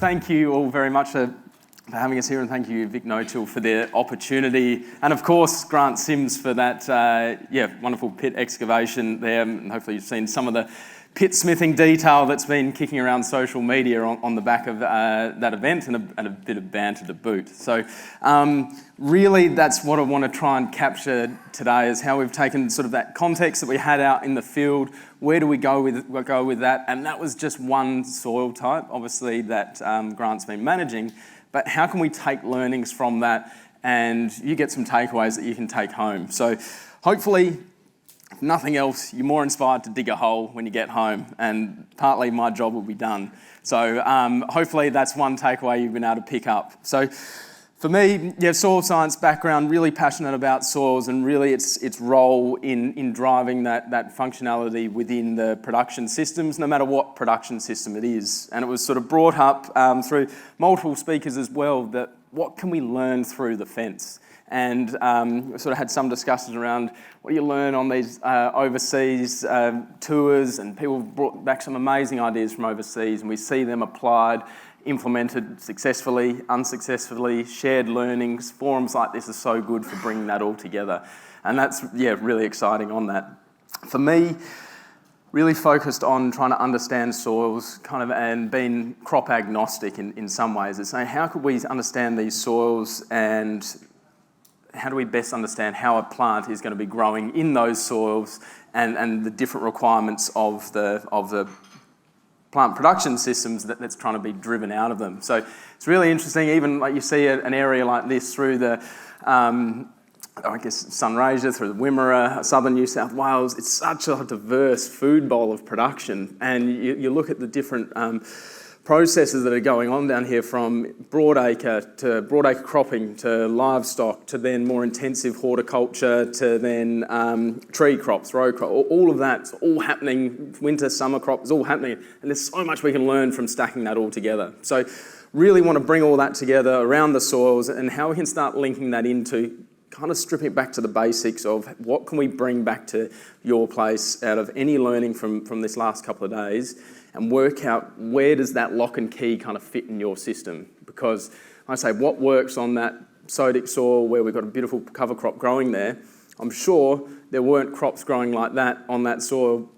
thank you all very much for having us here, and thank you, Vic No-Till, for the opportunity, and of course Grant Sims for that wonderful pit excavation there. And hopefully you've seen some of the pit smithing detail that's been kicking around social media on the back of that event, and a bit of banter to boot. So really that's what I want to try and capture today, is how we've taken sort of that context that we had out in the field. Where do we go with that? And that was just one soil type, obviously, that Grant's been managing. But how can we take learnings from that, and you get some takeaways that you can take home? So hopefully, if nothing else, you're more inspired to dig a hole when you get home, and partly my job will be done. So hopefully that's one takeaway you've been able to pick up. So for me, soil science background, really passionate about soils, and really its role in driving that functionality within the production systems, no matter what production system it is. And it was sort of brought up through multiple speakers as well, that what can we learn through the fence? And we sort of had some discussions around what do you learn on these overseas tours, and people brought back some amazing ideas from overseas, and we see them applied, implemented successfully, unsuccessfully, shared learnings. Forums like this are so good for bringing that all together. And that's, really exciting on that. For me, really focused on trying to understand soils and being crop agnostic in some ways. It's saying, how could we understand these soils, and how do we best understand how a plant is going to be growing in those soils, and the different requirements of the plant production systems that's trying to be driven out of them. So it's really interesting, even like you see an area like this through the, Sunraysia, through the Wimmera, southern New South Wales. It's such a diverse food bowl of production, and you look at the different processes that are going on down here, from broadacre cropping to livestock, to then more intensive horticulture, to then tree crops, row crop. All of that's all happening. Winter, summer crops, all happening, and there's so much we can learn from stacking that all together. So really want to bring all that together around the soils, and how we can start linking that into kind of stripping it back to the basics of what can we bring back to your place out of any learning from this last couple of days, and work out where does that lock and key kind of fit in your system. Because I say, what works on that sodic soil where we've got a beautiful cover crop growing there, I'm sure there weren't crops growing like that on that soil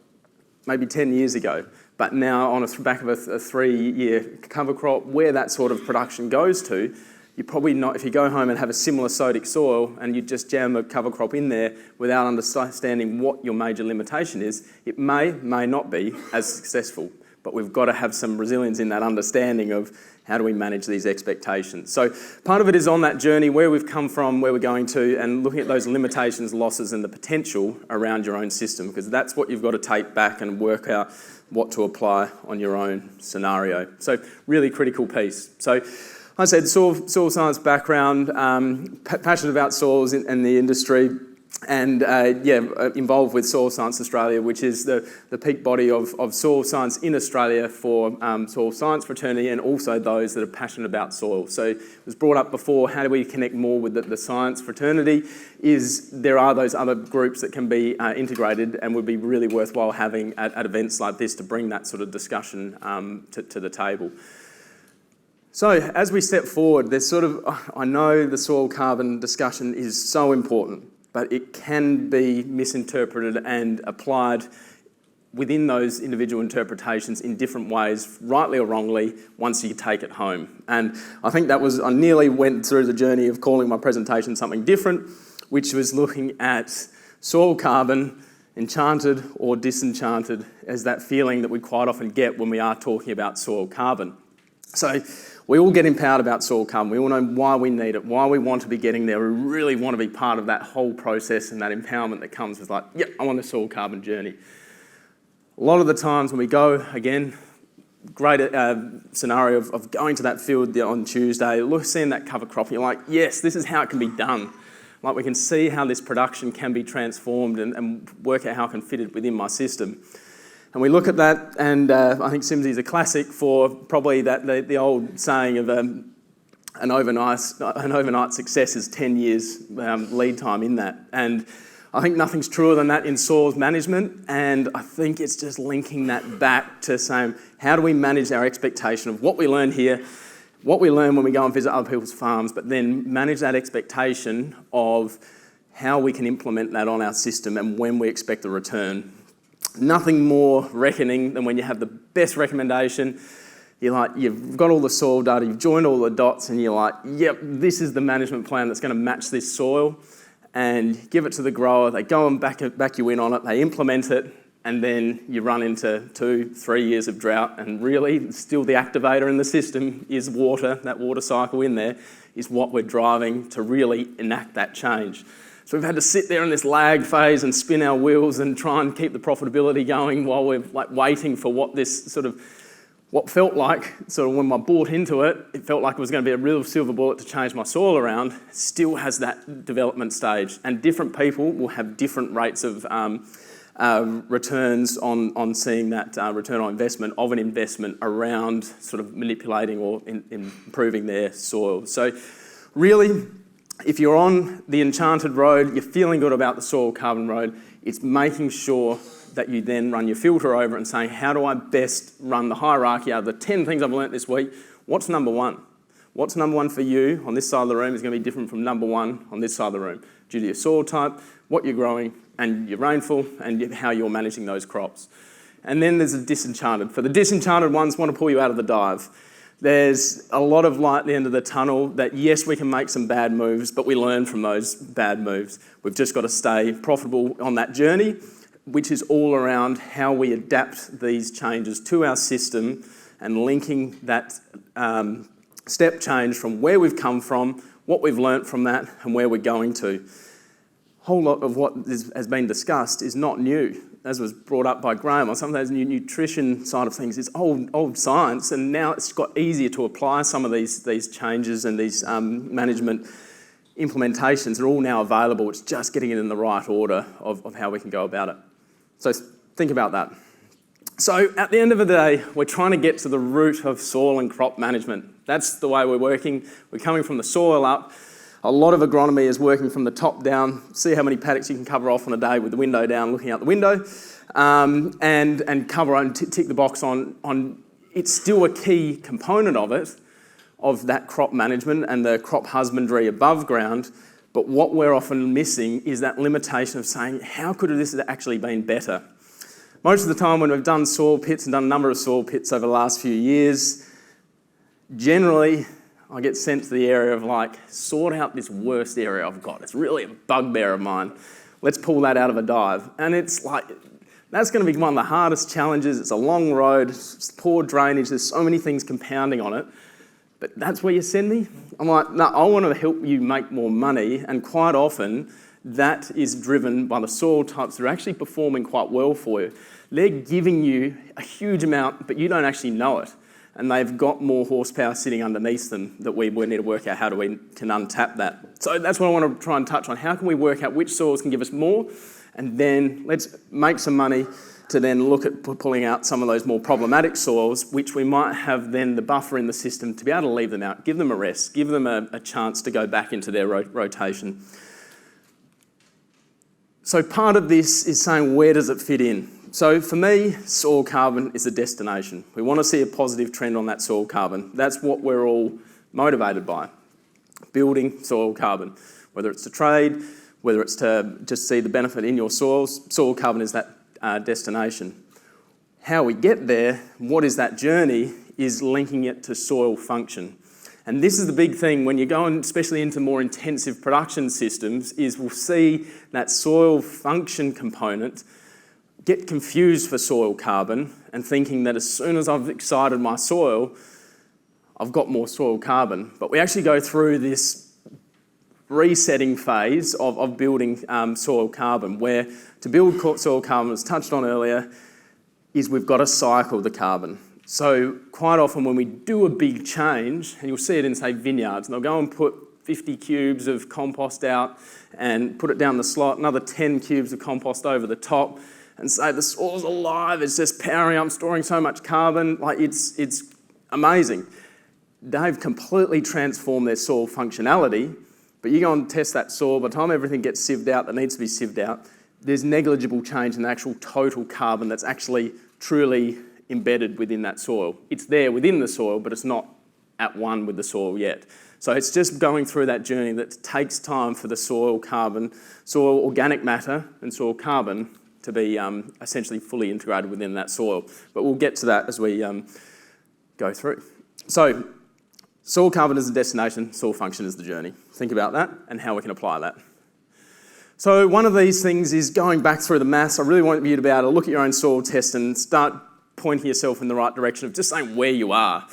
maybe 10 years ago. But now on the back of a 3-year cover crop, where that sort of production goes to, you're probably not, if you go home and have a similar sodic soil and you just jam a cover crop in there without understanding what your major limitation is, it may not be as successful. But we've got to have some resilience in that understanding of how do we manage these expectations. So part of it is on that journey, where we've come from, where we're going to, and looking at those limitations, losses, and the potential around your own system, because that's what you've got to take back and work out what to apply on your own scenario. So really critical piece. So I said soil science background, passionate about soils and the industry, and involved with Soil Science Australia, which is the peak body of soil science in Australia for soil science fraternity, and also those that are passionate about soil. So it was brought up before, how do we connect more with the science fraternity? There are those other groups that can be integrated, and would be really worthwhile having at events like this to bring that sort of discussion to the table. So as we step forward, I know the soil carbon discussion is so important, but it can be misinterpreted and applied within those individual interpretations in different ways, rightly or wrongly, once you take it home. And I think I nearly went through the journey of calling my presentation something different, which was looking at soil carbon, enchanted or disenchanted, as that feeling that we quite often get when we are talking about soil carbon. So we all get empowered about soil carbon. We all know why we need it, why we want to be getting there. We really want to be part of that whole process and that empowerment that comes with I'm on the soil carbon journey. A lot of the times when we go, again, great scenario of going to that field on Tuesday, seeing that cover crop, you're like, yes, this is how it can be done. Like, we can see how this production can be transformed and work out how I can fit it within my system. And we look at that, and I think Simsy's a classic for probably the old saying of an overnight success is 10 years lead time in that. And I think nothing's truer than that in soils management, and I think it's just linking that back to saying, how do we manage our expectation of what we learn here, what we learn when we go and visit other people's farms, but then manage that expectation of how we can implement that on our system and when we expect a return. Nothing more reckoning than when you have the best recommendation. You've got all the soil data, you've joined all the dots, and you're like, yep, this is the management plan that's going to match this soil, and give it to the grower. They go and back you in on it, they implement it, and then you run into 2-3 years of drought, and really still the activator in the system is water. That water cycle in there is what we're driving to really enact that change. So we've had to sit there in this lag phase and spin our wheels and try and keep the profitability going while we're waiting for what felt like, sort of when I bought into it, it felt like it was going to be a real silver bullet to change my soil around, still has that development stage. And different people will have different rates of returns on seeing that return on investment of an investment around sort of manipulating or improving their soil. So really, if you're on the enchanted road, you're feeling good about the soil carbon road, it's making sure that you then run your filter over and saying, how do I best run the hierarchy out of the 10 things I've learnt this week? What's number one? What's number one for you on this side of the room is going to be different from number one on this side of the room, due to your soil type, what you're growing, and your rainfall, and how you're managing those crops. And then there's a disenchanted. For the disenchanted ones, want to pull you out of the dive. There's a lot of light at the end of the tunnel that, yes, we can make some bad moves, but we learn from those bad moves. We've just got to stay profitable on that journey, which is all around how we adapt these changes to our system and linking that step change from where we've come from, what we've learnt from that, and where we're going to. A whole lot of what has been discussed is not new, as was brought up by Graham, or some of those new nutrition side of things is old science, and now it's got easier to apply some of these changes, and these management implementations are all now available. It's just getting it in the right order of how we can go about it. So think about that. So at the end of the day, we're trying to get to the root of soil and crop management. That's the way we're working. We're coming from the soil up. A lot of agronomy is working from the top down. See how many paddocks you can cover off on a day with the window down, looking out the window, and cover and tick the box on. It's still a key component of it, of that crop management and the crop husbandry above ground. But what we're often missing is that limitation of saying, how could this have actually been better? Most of the time when we've done soil pits and done a number of soil pits over the last few years, generally I get sent to the area of sort out this worst area I've got. It's really a bugbear of mine. Let's pull that out of a dive. And it's that's going to be one of the hardest challenges. It's a long road, it's poor drainage, there's so many things compounding on it. But that's where you send me? I'm like, no, I want to help you make more money, and quite often that is driven by the soil types that are actually performing quite well for you. They're giving you a huge amount, but you don't actually know it. And they've got more horsepower sitting underneath them that we need to work out how we can untap that. So that's what I want to try and touch on. How can we work out which soils can give us more? And then let's make some money to then look at pulling out some of those more problematic soils, which we might have then the buffer in the system to be able to leave them out, give them a rest, give them a chance to go back into their rotation. So part of this is saying, where does it fit in? So for me, soil carbon is a destination. We want to see a positive trend on that soil carbon. That's what we're all motivated by, building soil carbon. Whether it's to trade, whether it's to just see the benefit in your soils, soil carbon is that destination. How we get there, what is that journey, is linking it to soil function. And this is the big thing when you go, and especially into more intensive production systems, is we'll see that soil function component get confused for soil carbon and thinking that as soon as I've excited my soil, I've got more soil carbon. But we actually go through this resetting phase of building soil carbon, where to build soil carbon, as touched on earlier, is we've got to cycle the carbon. So quite often when we do a big change, and you'll see it in, say, vineyards, and they'll go and put 50 cubes of compost out and put it down the slot, another 10 cubes of compost over the top, and say the soil's alive, it's just powering up, storing so much carbon, it's amazing. They've completely transformed their soil functionality, but you go and test that soil, by the time everything gets sieved out that needs to be sieved out, there's negligible change in the actual total carbon that's actually truly embedded within that soil. It's there within the soil, but it's not at one with the soil yet. So it's just going through that journey that takes time for the soil carbon, soil organic matter and soil carbon to be essentially fully integrated within that soil. But we'll get to that as we go through. So soil carbon is the destination, soil function is the journey. Think about that and how we can apply that. So one of these things is going back through the maths. I really want you to be able to look at your own soil test and start pointing yourself in the right direction of just saying where you are.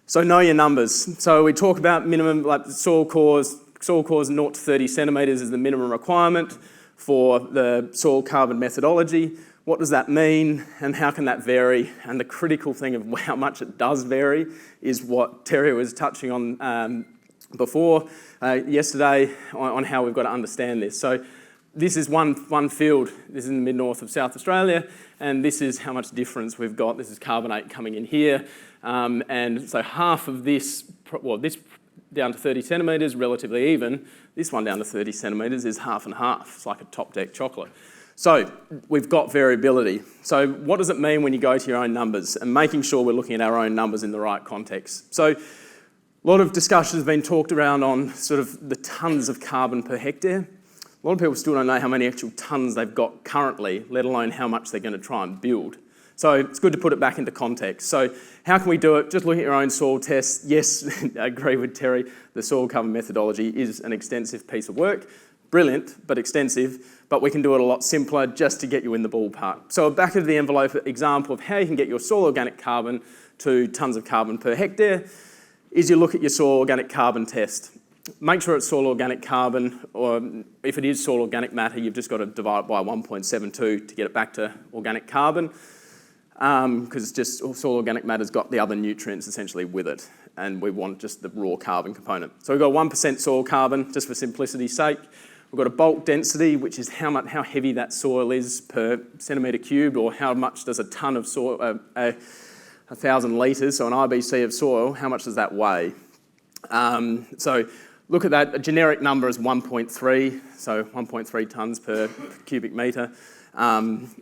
So know your numbers. So we talk about minimum, like soil cores 0 to 30 centimetres is the minimum requirement for the soil carbon methodology. What does that mean and how can that vary? And the critical thing of how much it does vary is what Terry was touching on before yesterday on how we've got to understand this. So this is one field, this is in the mid-north of South Australia, and this is how much difference we've got. This is carbonate coming in here. And so half of this, well, this down to 30 centimetres, relatively even. This one down to 30 centimetres is half and half. It's like a top deck chocolate. So we've got variability. So what does it mean when you go to your own numbers and making sure we're looking at our own numbers in the right context? So a lot of discussion has been talked around on sort of the tonnes of carbon per hectare. A lot of people still don't know how many actual tonnes they've got currently, let alone how much they're going to try and build. So it's good to put it back into context. So how can we do it? Just look at your own soil tests. Yes, I agree with Terry, the soil carbon methodology is an extensive piece of work. Brilliant, but extensive, but we can do it a lot simpler just to get you in the ballpark. So a back of the envelope example of how you can get your soil organic carbon to tonnes of carbon per hectare is you look at your soil organic carbon test. Make sure it's soil organic carbon, or if it is soil organic matter, you've just got to divide it by 1.72 to get it back to organic carbon. Because it's just soil organic matter's got the other nutrients essentially with it, and we want just the raw carbon component. So we've got 1% soil carbon, just for simplicity's sake. We've got a bulk density, which is how heavy that soil is per centimetre cubed, or how much does a tonne of soil, 1,000 litres, so an IBC of soil, how much does that weigh? So look at that, a generic number is 1.3, so 1.3 tonnes per cubic metre.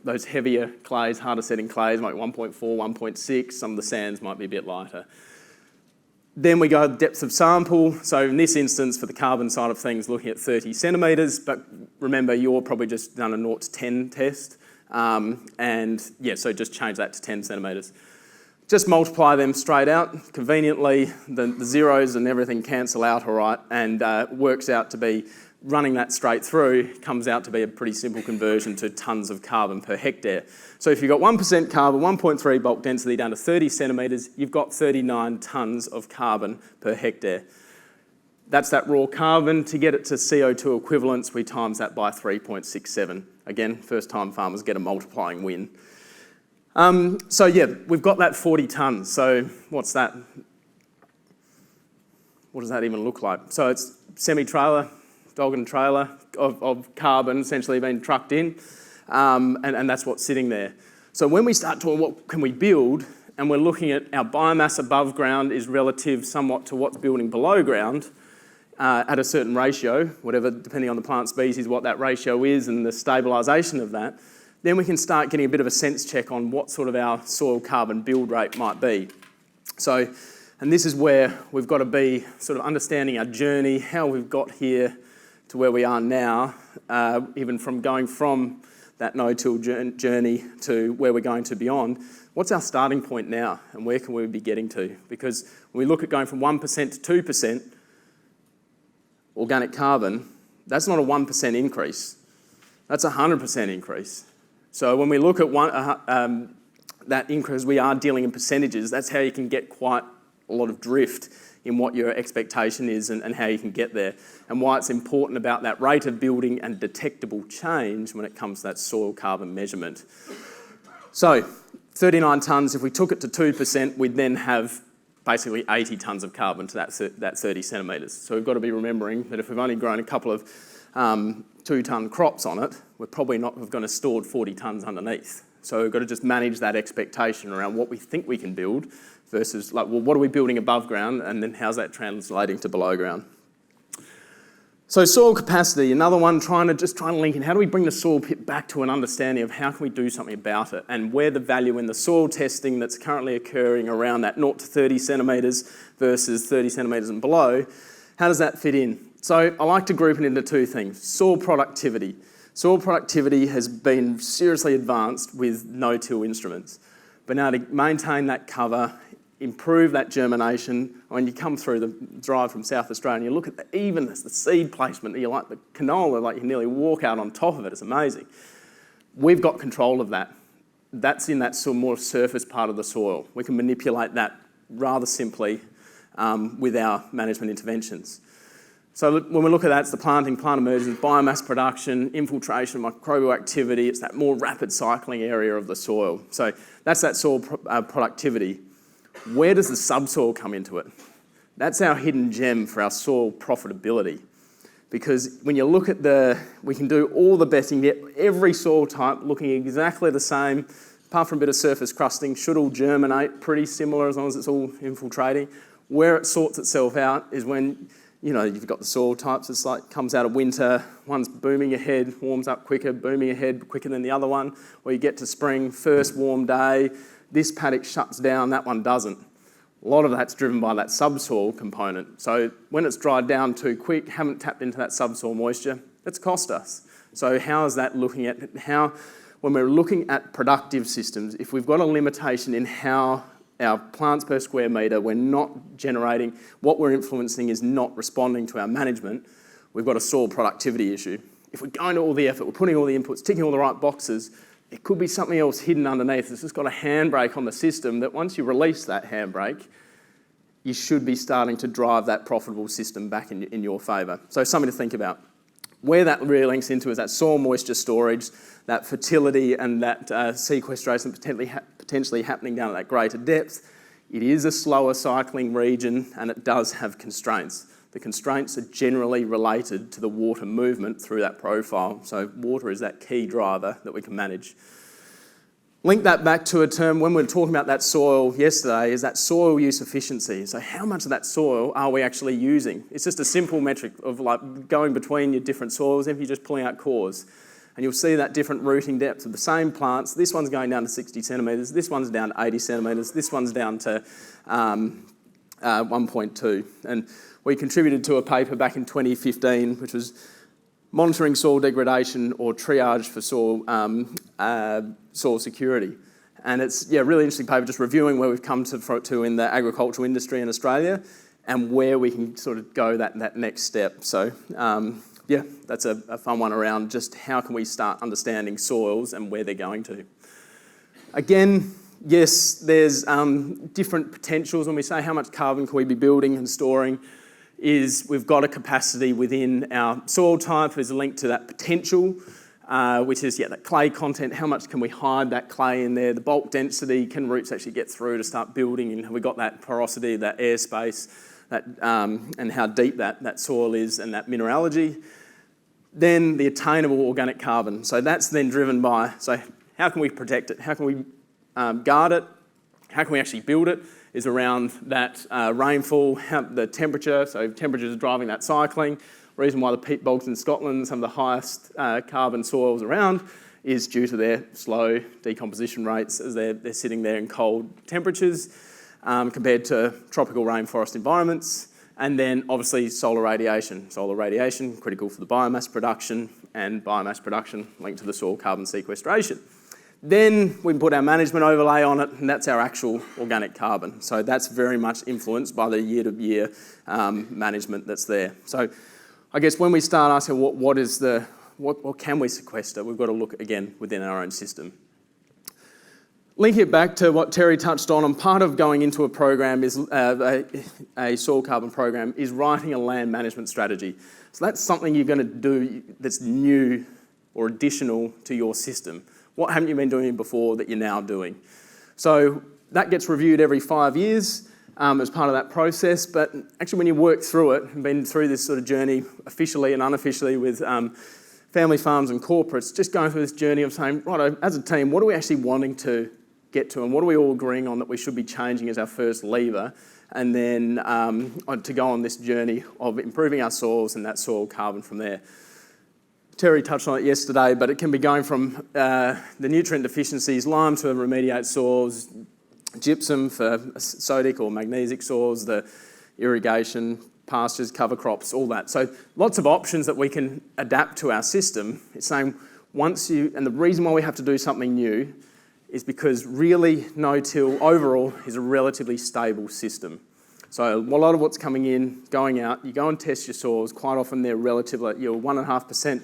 Those heavier clays, harder setting clays, might be 1.4, 1.6, some of the sands might be a bit lighter. Then we go depth of sample. So in this instance, for the carbon side of things, looking at 30 centimetres, but remember you're probably just done a 0 to 10 test. And yeah, so just change that to 10 centimetres. Just multiply them straight out. Conveniently, the zeros and everything cancel out all right, and works out to be, running that straight through, comes out to be a pretty simple conversion to tonnes of carbon per hectare. So if you've got 1% carbon, 1.3 bulk density down to 30 centimetres, you've got 39 tonnes of carbon per hectare. That's that raw carbon. To get it to CO2 equivalents, we times that by 3.67. Again, first time farmers get a multiplying win. So yeah, we've got that 40 tonnes. So what's that? What does that even look like? So it's semi-trailer, dog and trailer of carbon essentially being trucked in, and that's what's sitting there. So when we start talking what can we build, and we're looking at our biomass above ground is relative somewhat to what's building below ground at a certain ratio, whatever, depending on the plant species, what that ratio is and the stabilisation of that, then we can start getting a bit of a sense check on what sort of our soil carbon build rate might be. So, and this is where we've got to be sort of understanding our journey, how we've got here to where we are now, even from going from that no-till journey to where we're going to beyond. What's our starting point now and where can we be getting to? Because when we look at going from 1% to 2% organic carbon, that's not a 1% increase. That's a 100% increase. So when we look at that increase, we are dealing in percentages. That's how you can get quite a lot of drift in what your expectation is and how you can get there, and why it's important about that rate of building and detectable change when it comes to that soil carbon measurement. So 39 tonnes, if we took it to 2%, we'd then have basically 80 tonnes of carbon to that 30 centimetres. So we've got to be remembering that if we've only grown a couple of 2-tonne crops on it, we're probably not going to store 40 tonnes underneath. So we've got to just manage that expectation around what we think we can build versus, like, well, what are we building above ground, and then how's that translating to below ground? So soil capacity, another one, trying to link in. How do we bring the soil pit back to an understanding of how can we do something about it, and where the value in the soil testing that's currently occurring around that 0 to 30 centimetres versus 30 centimetres and below, how does that fit in? So I like to group it into two things. Soil productivity. Soil productivity has been seriously advanced with no-till instruments. But now to maintain that cover, improve that germination. When you come through the drive from South Australia and you look at the evenness, the seed placement, you like the canola, like you nearly walk out on top of it. It's amazing. We've got control of that. That's in that more surface part of the soil. We can manipulate that rather simply with our management interventions. So when we look at that, it's the planting, plant emergence, biomass production, infiltration, microbial activity. It's that more rapid cycling area of the soil. So that's that soil productivity. Where does the subsoil come into it? That's our hidden gem for our soil profitability. Because when you look at we can do all the betting, get every soil type looking exactly the same, apart from a bit of surface crusting, should all germinate pretty similar as long as it's all infiltrating. Where it sorts itself out is when, you've got the soil types. It's like comes out of winter, one's booming ahead, warms up quicker, booming ahead quicker than the other one. Or you get to spring, first warm day, this paddock shuts down, that one doesn't. A lot of that's driven by that subsoil component. So when it's dried down too quick, haven't tapped into that subsoil moisture, it's cost us. So how is that looking at when we're looking at productive systems, if we've got a limitation in how our plants per square metre, we're not generating, what we're influencing is not responding to our management, we've got a soil productivity issue. If we're going to all the effort, we're putting all the inputs, ticking all the right boxes, it could be something else hidden underneath. It's just got a handbrake on the system that once you release that handbrake, you should be starting to drive that profitable system back in your favour. So something to think about. Where that really links into is that soil moisture storage, that fertility and that sequestration potentially happening down at that greater depth. It is a slower cycling region and it does have constraints. The constraints are generally related to the water movement through that profile. So water is that key driver that we can manage. Link that back to a term when we were talking about that soil yesterday, is that soil use efficiency. So how much of that soil are we actually using? It's just a simple metric of like going between your different soils if you're just pulling out cores. And you'll see that different rooting depth of the same plants. This one's going down to 60 centimetres, this one's down to 80 centimetres, this one's down to 1.2. And we contributed to a paper back in 2015, which was monitoring soil degradation or triage for soil security. And it's a really interesting paper, just reviewing where we've come to in the agricultural industry in Australia and where we can sort of go that next step. So that's a fun one around just how can we start understanding soils and where they're going to. Again, yes, there's different potentials when we say how much carbon can we be building and storing. We've got a capacity within our soil type is linked to that potential, which is that clay content. How much can we hide that clay in there? The bulk density, can roots actually get through to start building? And have we got that porosity, that airspace, and how deep that soil is and that mineralogy? Then the attainable organic carbon. So that's then driven by, so how can we protect it? How can we guard it? How can we actually build it? Is around that rainfall, the temperature, so temperature is driving that cycling. Reason why the peat bogs in Scotland, some of the highest carbon soils around, is due to their slow decomposition rates as they're sitting there in cold temperatures compared to tropical rainforest environments. And then obviously solar radiation. Solar radiation, critical for the biomass production, and biomass production linked to the soil carbon sequestration. Then we can put our management overlay on it, and that's our actual organic carbon. So that's very much influenced by the year-to-year management that's there. So I guess when we start asking what can we sequester, we've got to look again within our own system. Link it back to what Terry touched on, and part of going into a program is a soil carbon program is writing a land management strategy. So that's something you're going to do that's new or additional to your system. What haven't you been doing before that you're now doing? So that gets reviewed every 5 years as part of that process. But actually when you work through it, and been through this sort of journey officially and unofficially with family farms and corporates, just going through this journey of saying, right, as a team, what are we actually wanting to get to, and what are we all agreeing on that we should be changing as our first lever, and then to go on this journey of improving our soils and that soil carbon from there. Terry touched on it yesterday, but it can be going from the nutrient deficiencies, lime to remediate soils, gypsum for sodic or magnesic soils, the irrigation, pastures, cover crops, all that. So lots of options that we can adapt to our system. It's saying and the reason why we have to do something new is because really no-till overall is a relatively stable system. So a lot of what's coming in, going out, you go and test your soils, quite often they're relatively, 1.5%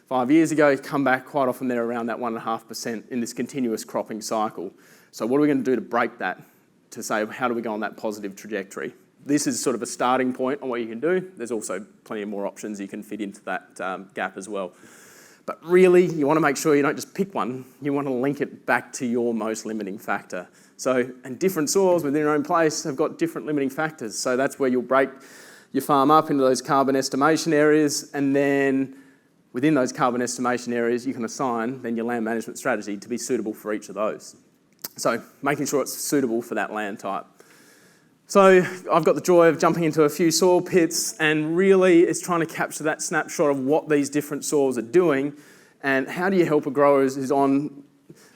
5 years ago, you come back, quite often they're around that 1.5% in this continuous cropping cycle. So what are we going to do to break that, to say how do we go on that positive trajectory? This is sort of a starting point on what you can do. There's also plenty of more options you can fit into that gap as well. But really, you want to make sure you don't just pick one, you want to link it back to your most limiting factor. So, and different soils within your own place have got different limiting factors. So that's where you'll break your farm up into those carbon estimation areas, and then within those carbon estimation areas, you can assign then your land management strategy to be suitable for each of those. So making sure it's suitable for that land type. So I've got the joy of jumping into a few soil pits, and really it's trying to capture that snapshot of what these different soils are doing and how do you help a grower who's on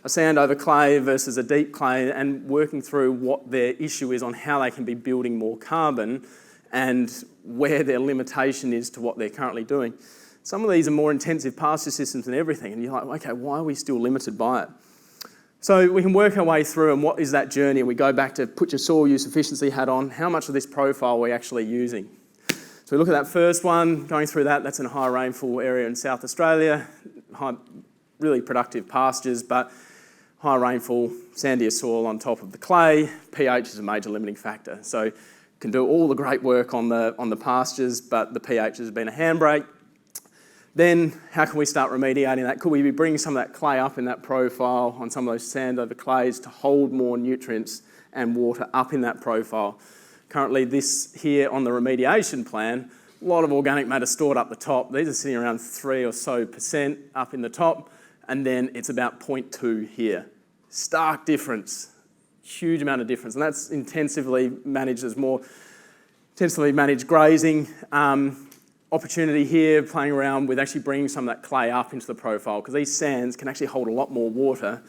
a sand over clay versus a deep clay, and working through what their issue is on how they can be building more carbon and where their limitation is to what they're currently doing. Some of these are more intensive pasture systems and everything, and you're like, okay, why are we still limited by it? So we can work our way through, and what is that journey? And we go back to put your soil use efficiency hat on. How much of this profile are we actually using? So we look at that first one, going through that. That's in a high rainfall area in South Australia. Really productive pastures, but high rainfall, sandier soil on top of the clay. pH is a major limiting factor. So can do all the great work on the pastures, but the pH has been a handbrake. Then how can we start remediating that? Could we be bringing some of that clay up in that profile on some of those sand over clays to hold more nutrients and water up in that profile? Currently this here on the remediation plan, a lot of organic matter stored up the top. These are sitting around 3% or so up in the top, and then it's about 0.2 here. Stark difference, huge amount of difference, and that's intensively managed grazing. Opportunity here, playing around with actually bringing some of that clay up into the profile, because these sands can actually hold a lot more water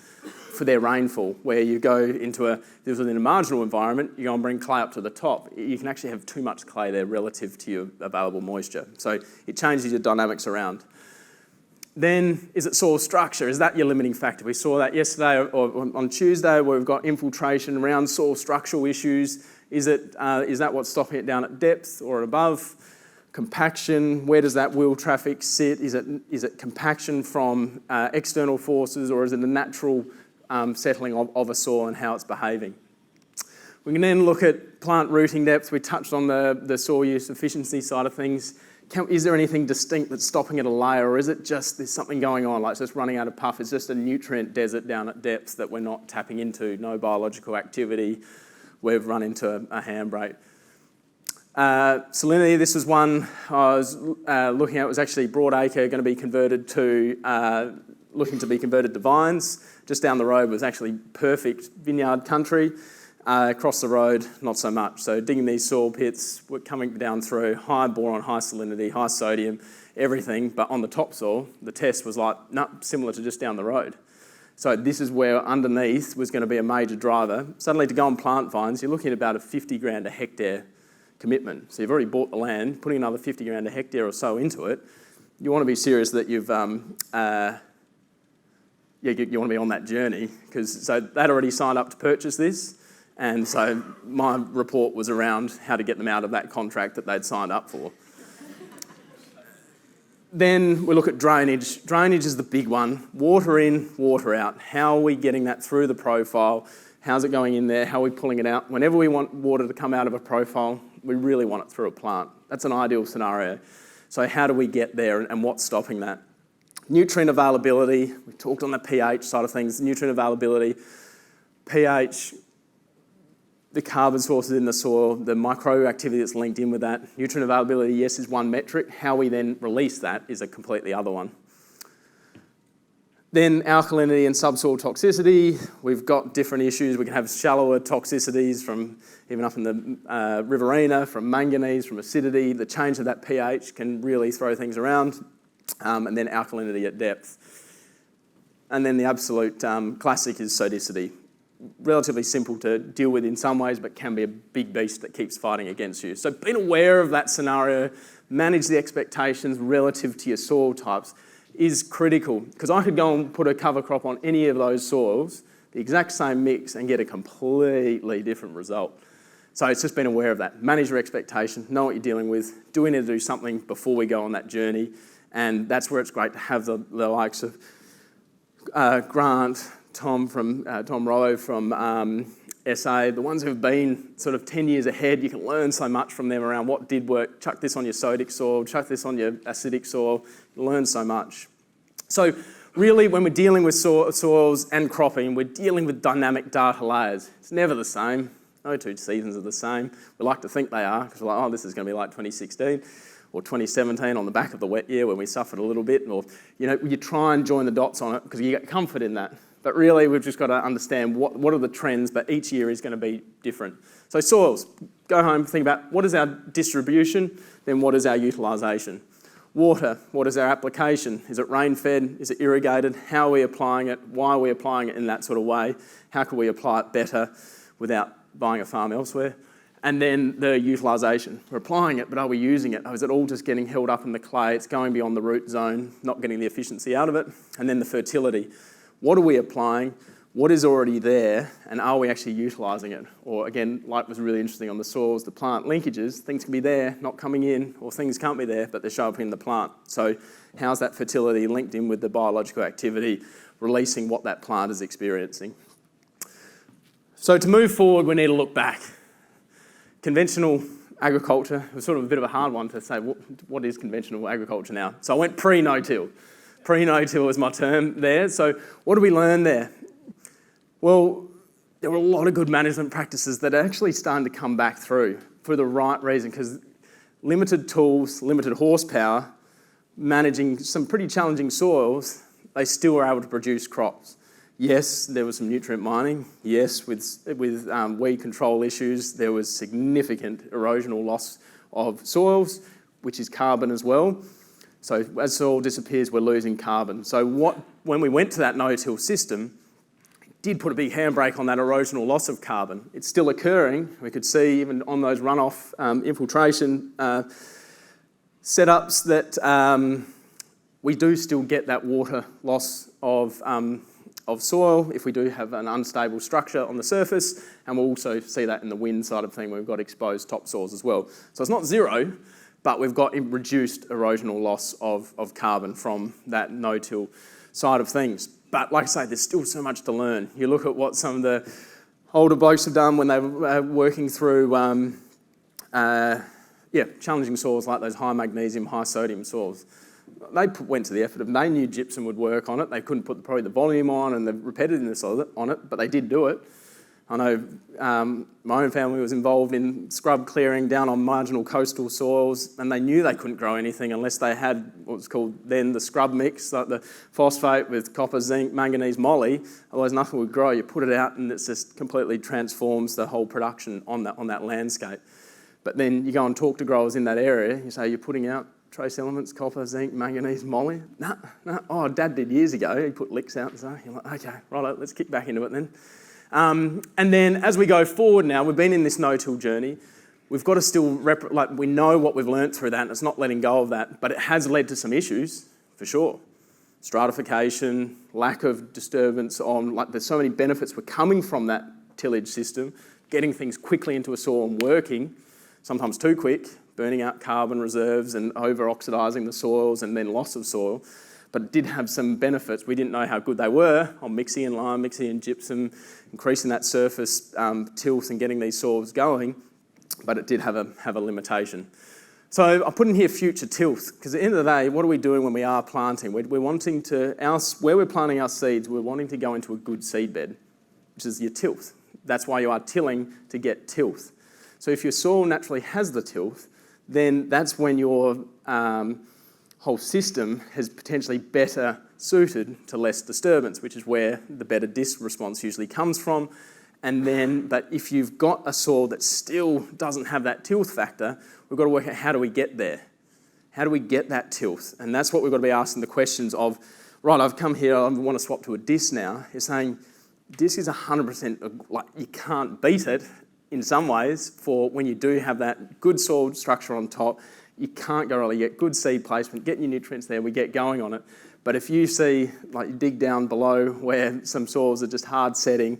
for their rainfall. Where you go into if this was in a marginal environment, you go and bring clay up to the top, you can actually have too much clay there relative to your available moisture. So it changes your dynamics around. Then, is it soil structure? Is that your limiting factor? We saw that yesterday or on Tuesday, where we've got infiltration around soil structural issues. Is that what's stopping it down at depth or above? Compaction, where does that wheel traffic sit? Is it compaction from external forces, or is it a natural settling of a soil and how it's behaving? We can then look at plant rooting depth. We touched on the soil use efficiency side of things. Is there anything distinct that's stopping at a layer, or is it just there's something going on, like it's just running out of puff? It's just a nutrient desert down at depth that we're not tapping into, no biological activity. We've run into a handbrake. Salinity, this was one I was looking at. It was actually broadacre, going to be converted to, looking to be converted to vines. Just down the road was actually perfect vineyard country. Across the road, not so much. So digging these soil pits, we're coming down through high boron, high salinity, high sodium, everything. But on the topsoil, the test was like, no, similar to just down the road. So this is where underneath was going to be a major driver. Suddenly to go and plant vines, you're looking at about a 50 grand a hectare commitment. So you've already bought the land, putting another 50 grand a hectare or so into it. You want to be serious that you want to be on that journey, because so they'd already signed up to purchase this. And so my report was around how to get them out of that contract that they'd signed up for. Then we look at drainage. Drainage is the big one. Water in, water out. How are we getting that through the profile? How's it going in there? How are we pulling it out? Whenever we want water to come out of a profile, we really want it through a plant. That's an ideal scenario. So how do we get there, and what's stopping that? Nutrient availability. We talked on the pH side of things. Nutrient availability, pH, the carbon sources in the soil, the microbial activity that's linked in with that. Nutrient availability, yes, is one metric. How we then release that is a completely other one. Then alkalinity and subsoil toxicity. We've got different issues. We can have shallower toxicities from even up in the riverina, from manganese, from acidity. The change of that pH can really throw things around. And then alkalinity at depth. And then the absolute classic is sodicity. Relatively simple to deal with in some ways, but can be a big beast that keeps fighting against you. So being aware of that scenario, manage the expectations relative to your soil types is critical, because I could go and put a cover crop on any of those soils, the exact same mix, and get a completely different result. So it's just being aware of that. Manage your expectation, know what you're dealing with, do we need to do something before we go on that journey, and that's where it's great to have the likes of Grant, Tom Rollo from SA, the ones who've been sort of 10 years ahead. You can learn so much from them around what did work. Chuck this on your sodic soil, chuck this on your acidic soil, you learn so much. So really, when we're dealing with soils and cropping, we're dealing with dynamic data layers. It's never the same. No two seasons are the same. We like to think they are, because we're like, oh, this is going to be like 2016 or 2017 on the back of the wet year when we suffered a little bit, or you try and join the dots on it because you get comfort in that. But really, we've just got to understand what are the trends, but each year is going to be different. So soils, go home, think about what is our distribution, then what is our utilisation. Water, what is our application? Is it rain-fed? Is it irrigated? How are we applying it? Why are we applying it in that sort of way? How can we apply it better without buying a farm elsewhere? And then the utilisation. We're applying it, but are we using it? Or is it all just getting held up in the clay? It's going beyond the root zone, not getting the efficiency out of it. And then the fertility. What are we applying? What is already there? And are we actually utilising it? Or again, like was really interesting on the soils, the plant linkages, things can be there, not coming in, or things can't be there, but they show up in the plant. So how's that fertility linked in with the biological activity, releasing what that plant is experiencing? So to move forward, we need to look back. Conventional agriculture was sort of a bit of a hard one to say, what is conventional agriculture now? So I went pre-no-till. Pre-no-till is my term there. So what do we learn there? Well, there were a lot of good management practices that are actually starting to come back through for the right reason, because limited tools, limited horsepower, managing some pretty challenging soils, they still were able to produce crops. Yes, there was some nutrient mining. Yes, with weed control issues, there was significant erosional loss of soils, which is carbon as well. So as soil disappears, we're losing carbon. So when we went to that no-till system, it did put a big handbrake on that erosional loss of carbon. It's still occurring. We could see even on those runoff infiltration setups that we do still get that water loss of soil if we do have an unstable structure on the surface, and we'll also see that in the wind side of thing. We've got exposed topsoils as well. So it's not zero, but we've got reduced erosional loss of carbon from that no-till side of things. But like I say, there's still so much to learn. You look at what some of the older blokes have done when they were working through challenging soils like those high magnesium, high sodium soils. They went to the effort of, they knew gypsum would work on it. They couldn't put probably the volume on and the repetitiveness on it, but they did do it. I know my own family was involved in scrub clearing down on marginal coastal soils, and they knew they couldn't grow anything unless they had what was called then the scrub mix, like the phosphate with copper, zinc, manganese, moly. Otherwise, nothing would grow. You put it out, and it just completely transforms the whole production on that landscape. But then you go and talk to growers in that area. You say, you're putting out trace elements, copper, zinc, manganese, moly? No. Oh, Dad did years ago. He put licks out and so you're like, okay, right, let's kick back into it then. And then as we go forward now, we've been in this no-till journey. We've got to still, we know what we've learnt through that, and it's not letting go of that, but it has led to some issues, for sure. Stratification, lack of disturbance there's so many benefits were coming from that tillage system, getting things quickly into a soil and working, sometimes too quick, burning out carbon reserves and over-oxidising the soils and then loss of soil. But it did have some benefits. We didn't know how good they were on mixing in lime, mixing in gypsum, increasing that surface tilth and getting these soils going, but it did have a limitation. So I put in here future tilth, because at the end of the day, what are we doing when we are planting? We're wanting to, where we're planting our seeds, we're wanting to go into a good seed bed, which is your tilth. That's why you are tilling, to get tilth. So if your soil naturally has the tilth, then that's when your whole system is potentially better suited to less disturbance, which is where the better disc response usually comes from. But if you've got a soil that still doesn't have that tilth factor, we've got to work out how do we get there? How do we get that tilth? And that's what we've got to be asking the questions of, right, I've come here, I want to swap to a disc now. You're saying disc is 100%, like you can't beat it in some ways for when you do have that good soil structure on top. You can't go wrong. You get good seed placement, get your nutrients there, we get going on it. But if you see, like you dig down below where some soils are just hard setting,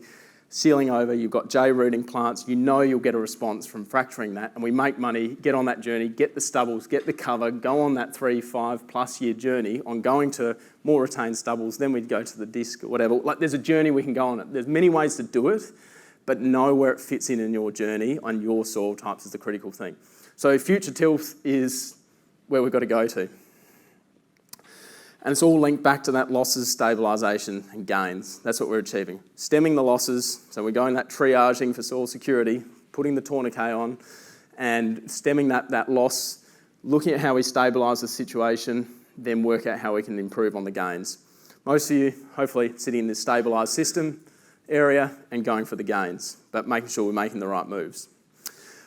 sealing over, you've got J-rooting plants, you know you'll get a response from fracturing that. And we make money, get on that journey, get the stubbles, get the cover, go on that 3-5+ year journey on going to more retained stubbles, then we'd go to the disc or whatever. Like there's a journey we can go on it. There's many ways to do it, but know where it fits in your journey on your soil types is the critical thing. So future tilth is where we've got to go to. And it's all linked back to that losses, stabilisation and gains. That's what we're achieving. Stemming the losses, so we're going that triaging for soil security, putting the tourniquet on and stemming that loss, looking at how we stabilise the situation, then work out how we can improve on the gains. Most of you, hopefully, sitting in this stabilised system area and going for the gains, but making sure we're making the right moves.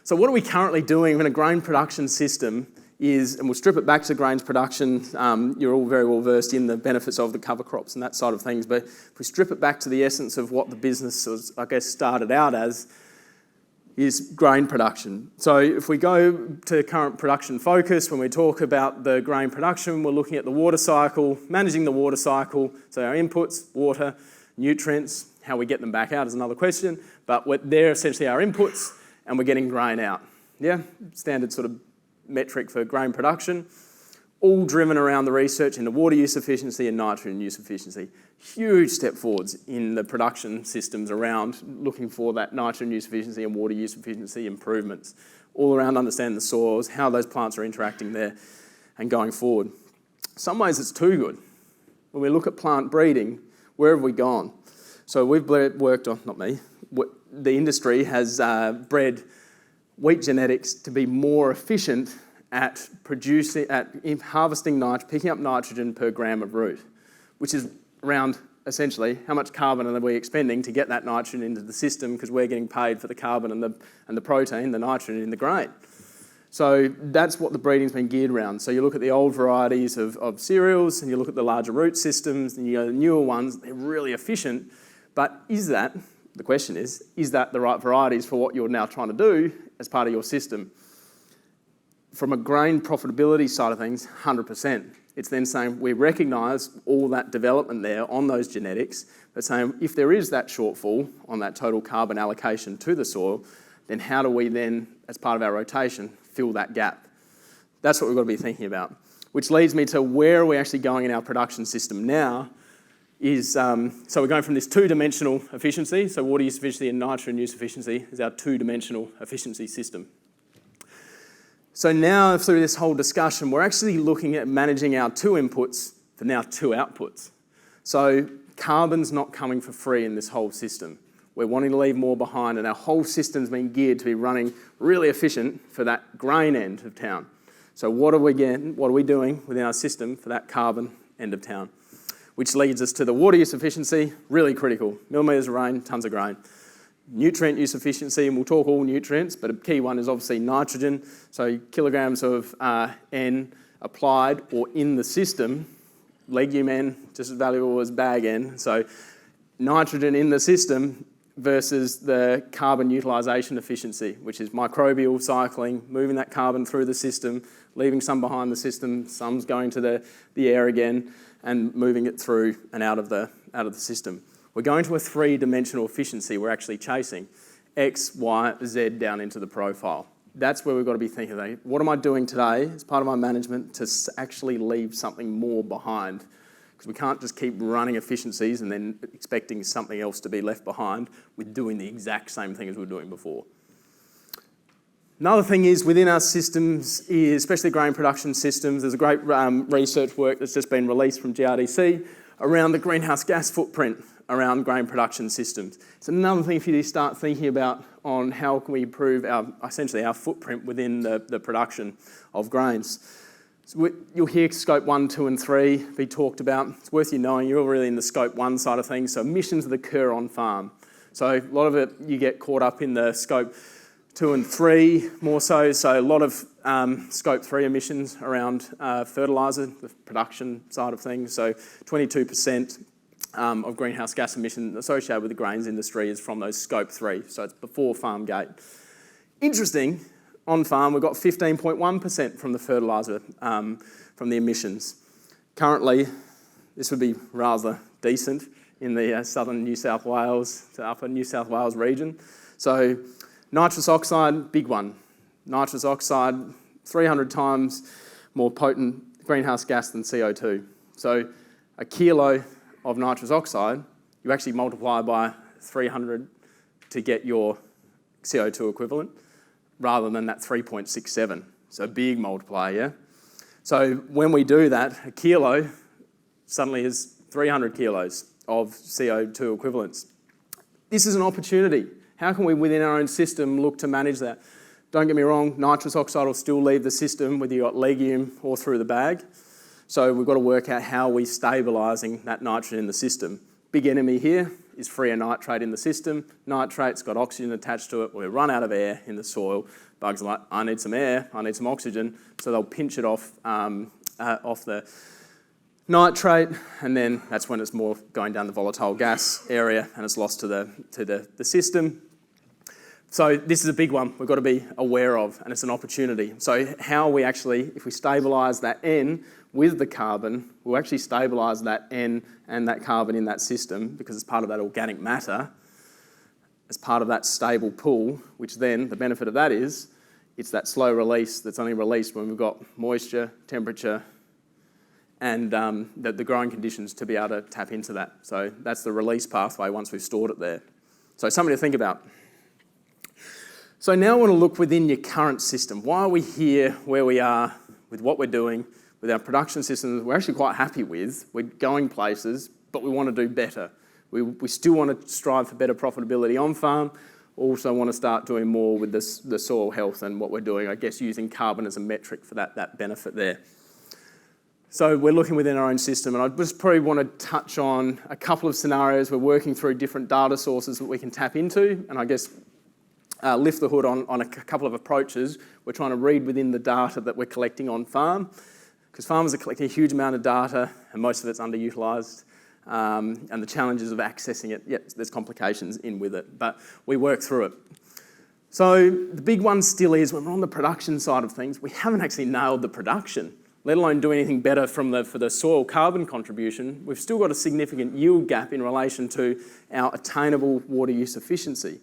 So what are we currently doing in a grain production system is, and we'll strip it back to grains production, you're all very well versed in the benefits of the cover crops and that side of things, but if we strip it back to the essence of what the business was, I guess, started out as, is grain production. So if we go to current production focus, when we talk about the grain production, we're looking at the water cycle, managing the water cycle, so our inputs, water, nutrients, how we get them back out is another question, but they're essentially our inputs, and we're getting grain out. Yeah, standard sort of metric for grain production, all driven around the research into water use efficiency and nitrogen use efficiency. Huge step forwards in the production systems around looking for that nitrogen use efficiency and water use efficiency improvements, all around understanding the soils, how those plants are interacting there and going forward. Some ways it's too good. When we look at plant breeding, where have we gone? So we've worked on, not me, the industry has bred wheat genetics to be more efficient at harvesting picking up nitrogen per gram of root, which is around essentially how much carbon are we expending to get that nitrogen into the system, because we're getting paid for the carbon and the protein, the nitrogen in the grain. So that's what the breeding's been geared around. So you look at the old varieties of cereals and you look at the larger root systems and you go to the newer ones, they're really efficient, but the question is that the right varieties for what you're now trying to do as part of your system? From a grain profitability side of things, 100%. It's then saying we recognise all that development there on those genetics, but saying if there is that shortfall on that total carbon allocation to the soil, then how do we then, as part of our rotation, fill that gap? That's what we've got to be thinking about. Which leads me to where are we actually going in our production system now is, so we're going from this two-dimensional efficiency, so water use efficiency and nitrogen use efficiency is our two-dimensional efficiency system. So now through this whole discussion, we're actually looking at managing our two inputs for now two outputs. So carbon's not coming for free in this whole system. We're wanting to leave more behind, and our whole system's been geared to be running really efficient for that grain end of town. So what are we doing within our system for that carbon end of town? Which leads us to the water use efficiency, really critical. Millimetres of rain, tonnes of grain. Nutrient use efficiency, and we'll talk all nutrients, but a key one is obviously nitrogen. So kilograms of N applied or in the system, legume N, just as valuable as bag N. So nitrogen in the system versus the carbon utilisation efficiency, which is microbial cycling, moving that carbon through the system, leaving some behind the system, some's going to the air again, and moving it through and out of the system. We're going to a three-dimensional efficiency we're actually chasing. X, Y, Z down into the profile. That's where we've got to be thinking, what am I doing today as part of my management to actually leave something more behind? Because we can't just keep running efficiencies and then expecting something else to be left behind with doing the exact same thing as we were doing before. Another thing is within our systems, especially grain production systems, there's a great research work that's just been released from GRDC around the greenhouse gas footprint around grain production systems. It's another thing for you to start thinking about on how can we improve essentially our footprint within the production of grains. So you'll hear scope 1, 2 and 3 be talked about. It's worth you knowing you're really in the scope 1 side of things, so emissions that occur on farm. So a lot of it you get caught up in the scope 2 and 3 more so. So a lot of scope 3 emissions around fertiliser, the production side of things. So 22% of greenhouse gas emissions associated with the grains industry is from those scope 3. So it's before farm gate. Interesting, on farm we've got 15.1% from the fertiliser from the emissions. Currently, this would be rather decent in the southern New South Wales to upper New South Wales region. So nitrous oxide, big one. Nitrous oxide, 300 times more potent greenhouse gas than CO2. So a kilo of nitrous oxide, you actually multiply by 300 to get your CO2 equivalent, rather than that 3.67. So big multiplier, yeah? So when we do that, a kilo suddenly is 300 kilos of CO2 equivalents. This is an opportunity. How can we, within our own system, look to manage that? Don't get me wrong, nitrous oxide will still leave the system whether you've got legume or through the bag. So we've got to work out how we're stabilising that nitrogen in the system. Big enemy here is free of nitrate in the system. Nitrate's got oxygen attached to it. We run out of air in the soil. Bugs are like, I need some air, I need some oxygen. So they'll pinch it off the nitrate, and then that's when it's more going down the volatile gas area and it's lost to the system. So this is a big one we've got to be aware of, and it's an opportunity. So how we actually, if we stabilise that N with the carbon, we'll actually stabilise that N and that carbon in that system because it's part of that organic matter, as part of that stable pool, which then the benefit of that is it's that slow release that's only released when we've got moisture, temperature, and the growing conditions to be able to tap into that. So that's the release pathway once we've stored it there. So something to think about. So now I want to look within your current system. Why are we here where we are with what we're doing, with our production systems we're actually quite happy with. We're going places, but we want to do better. We still want to strive for better profitability on farm. Also want to start doing more with the soil health and what we're doing, I guess using carbon as a metric for that benefit there. So we're looking within our own system, and I just probably want to touch on a couple of scenarios. We're working through different data sources that we can tap into, and I guess lift the hood on a couple of approaches. We're trying to read within the data that we're collecting on farm, because farmers are collecting a huge amount of data and most of it's underutilised, and the challenges of accessing it, yeah, there's complications in with it, but we work through it. So the big one still is when we're on the production side of things, we haven't actually nailed the production, let alone do anything better for the soil carbon contribution. We've still got a significant yield gap in relation to our attainable water use efficiency.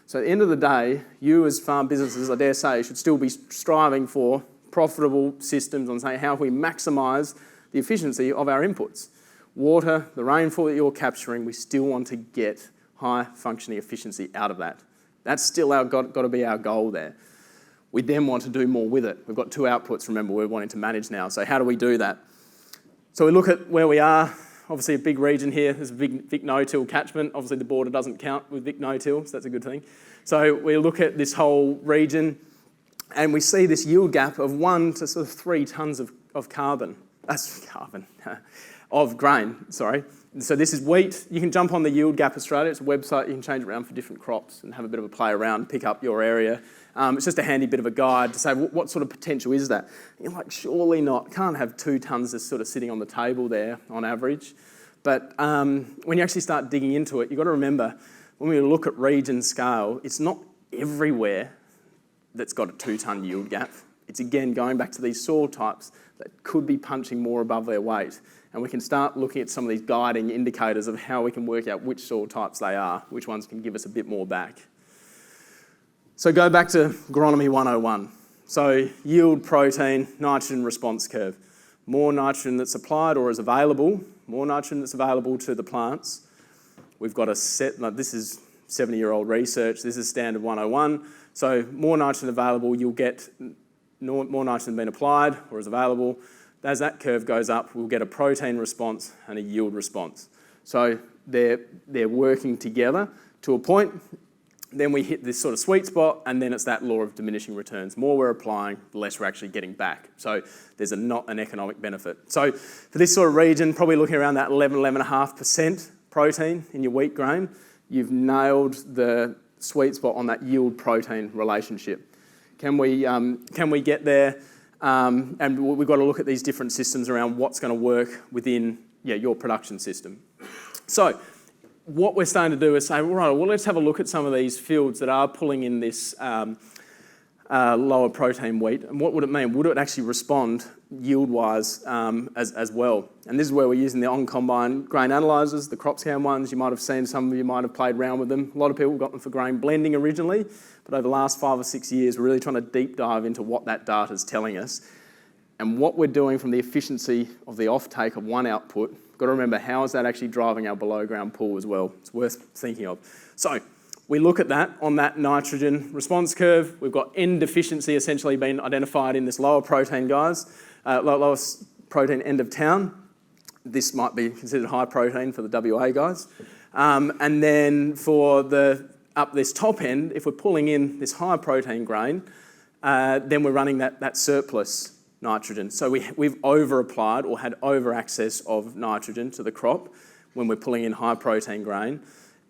So at the end of the day, you as farm businesses, I dare say, should still be striving for profitable systems on saying how we maximise the efficiency of our inputs. Water, the rainfall that you're capturing, we still want to get high functioning efficiency out of that. That's still got to be our goal there. We then want to do more with it. We've got two outputs, remember, we're wanting to manage now. So how do we do that? So we look at where we are. Obviously a big region here. There's a big Vic no-till catchment. Obviously the border doesn't count with Vic no-till, so that's a good thing. So we look at this whole region and we see this yield gap of 1 to sort of 3 tonnes of carbon. That's carbon. Of grain, sorry. So this is wheat. You can jump on the Yield Gap Australia. It's a website. You can change it around for different crops and have a bit of a play around, pick up your area. It's just a handy bit of a guide to say what sort of potential is that. And you're like, surely not. Can't have 2 tonnes just sort of sitting on the table there on average. But when you actually start digging into it, you've got to remember, when we look at region scale, it's not everywhere that's got a 2 tonne yield gap. It's again going back to these soil types that could be punching more above their weight. And we can start looking at some of these guiding indicators of how we can work out which soil types they are, which ones can give us a bit more back. So go back to Agronomy 101. So yield, protein, nitrogen response curve. More nitrogen that's applied or is available, more nitrogen that's available to the plants. We've got a set, like this is 70-year-old research, this is standard 101. So more nitrogen available, you'll get more nitrogen being applied or is available. As that curve goes up, we'll get a protein response and a yield response. So they're working together to a point. then we hit this sort of sweet spot, and then it's that law of diminishing returns. The more we're applying, the less we're actually getting back. So there's not an economic benefit. So for this sort of region, probably looking around that 11.5% protein in your wheat grain, you've nailed the sweet spot on that yield-protein relationship. Can we get there? And we've got to look at these different systems around what's going to work within your production system. So what we're starting to do is say, right, well, let's have a look at some of these fields that are pulling in this lower protein wheat. And what would it mean? Would it actually respond yield-wise as well? And this is where we're using the on-combine grain analyzers, the crop scan ones. You might have seen, some of you might have played around with them. A lot of people got them for grain blending originally, but over the last 5 or 6 years, we're really trying to deep dive into what that data is telling us. And what we're doing from the efficiency of the offtake of one output, got to remember, how is that actually driving our below ground pool as well? It's worth thinking of. So we look at that on that nitrogen response curve. We've got N deficiency essentially been identified in this lower protein lowest protein end of town. This might be considered high protein for the WA guys. And then for up this top end, if we're pulling in this high protein grain, then we're running that surplus nitrogen. So we've over-applied or had over-access of nitrogen to the crop when we're pulling in high protein grain.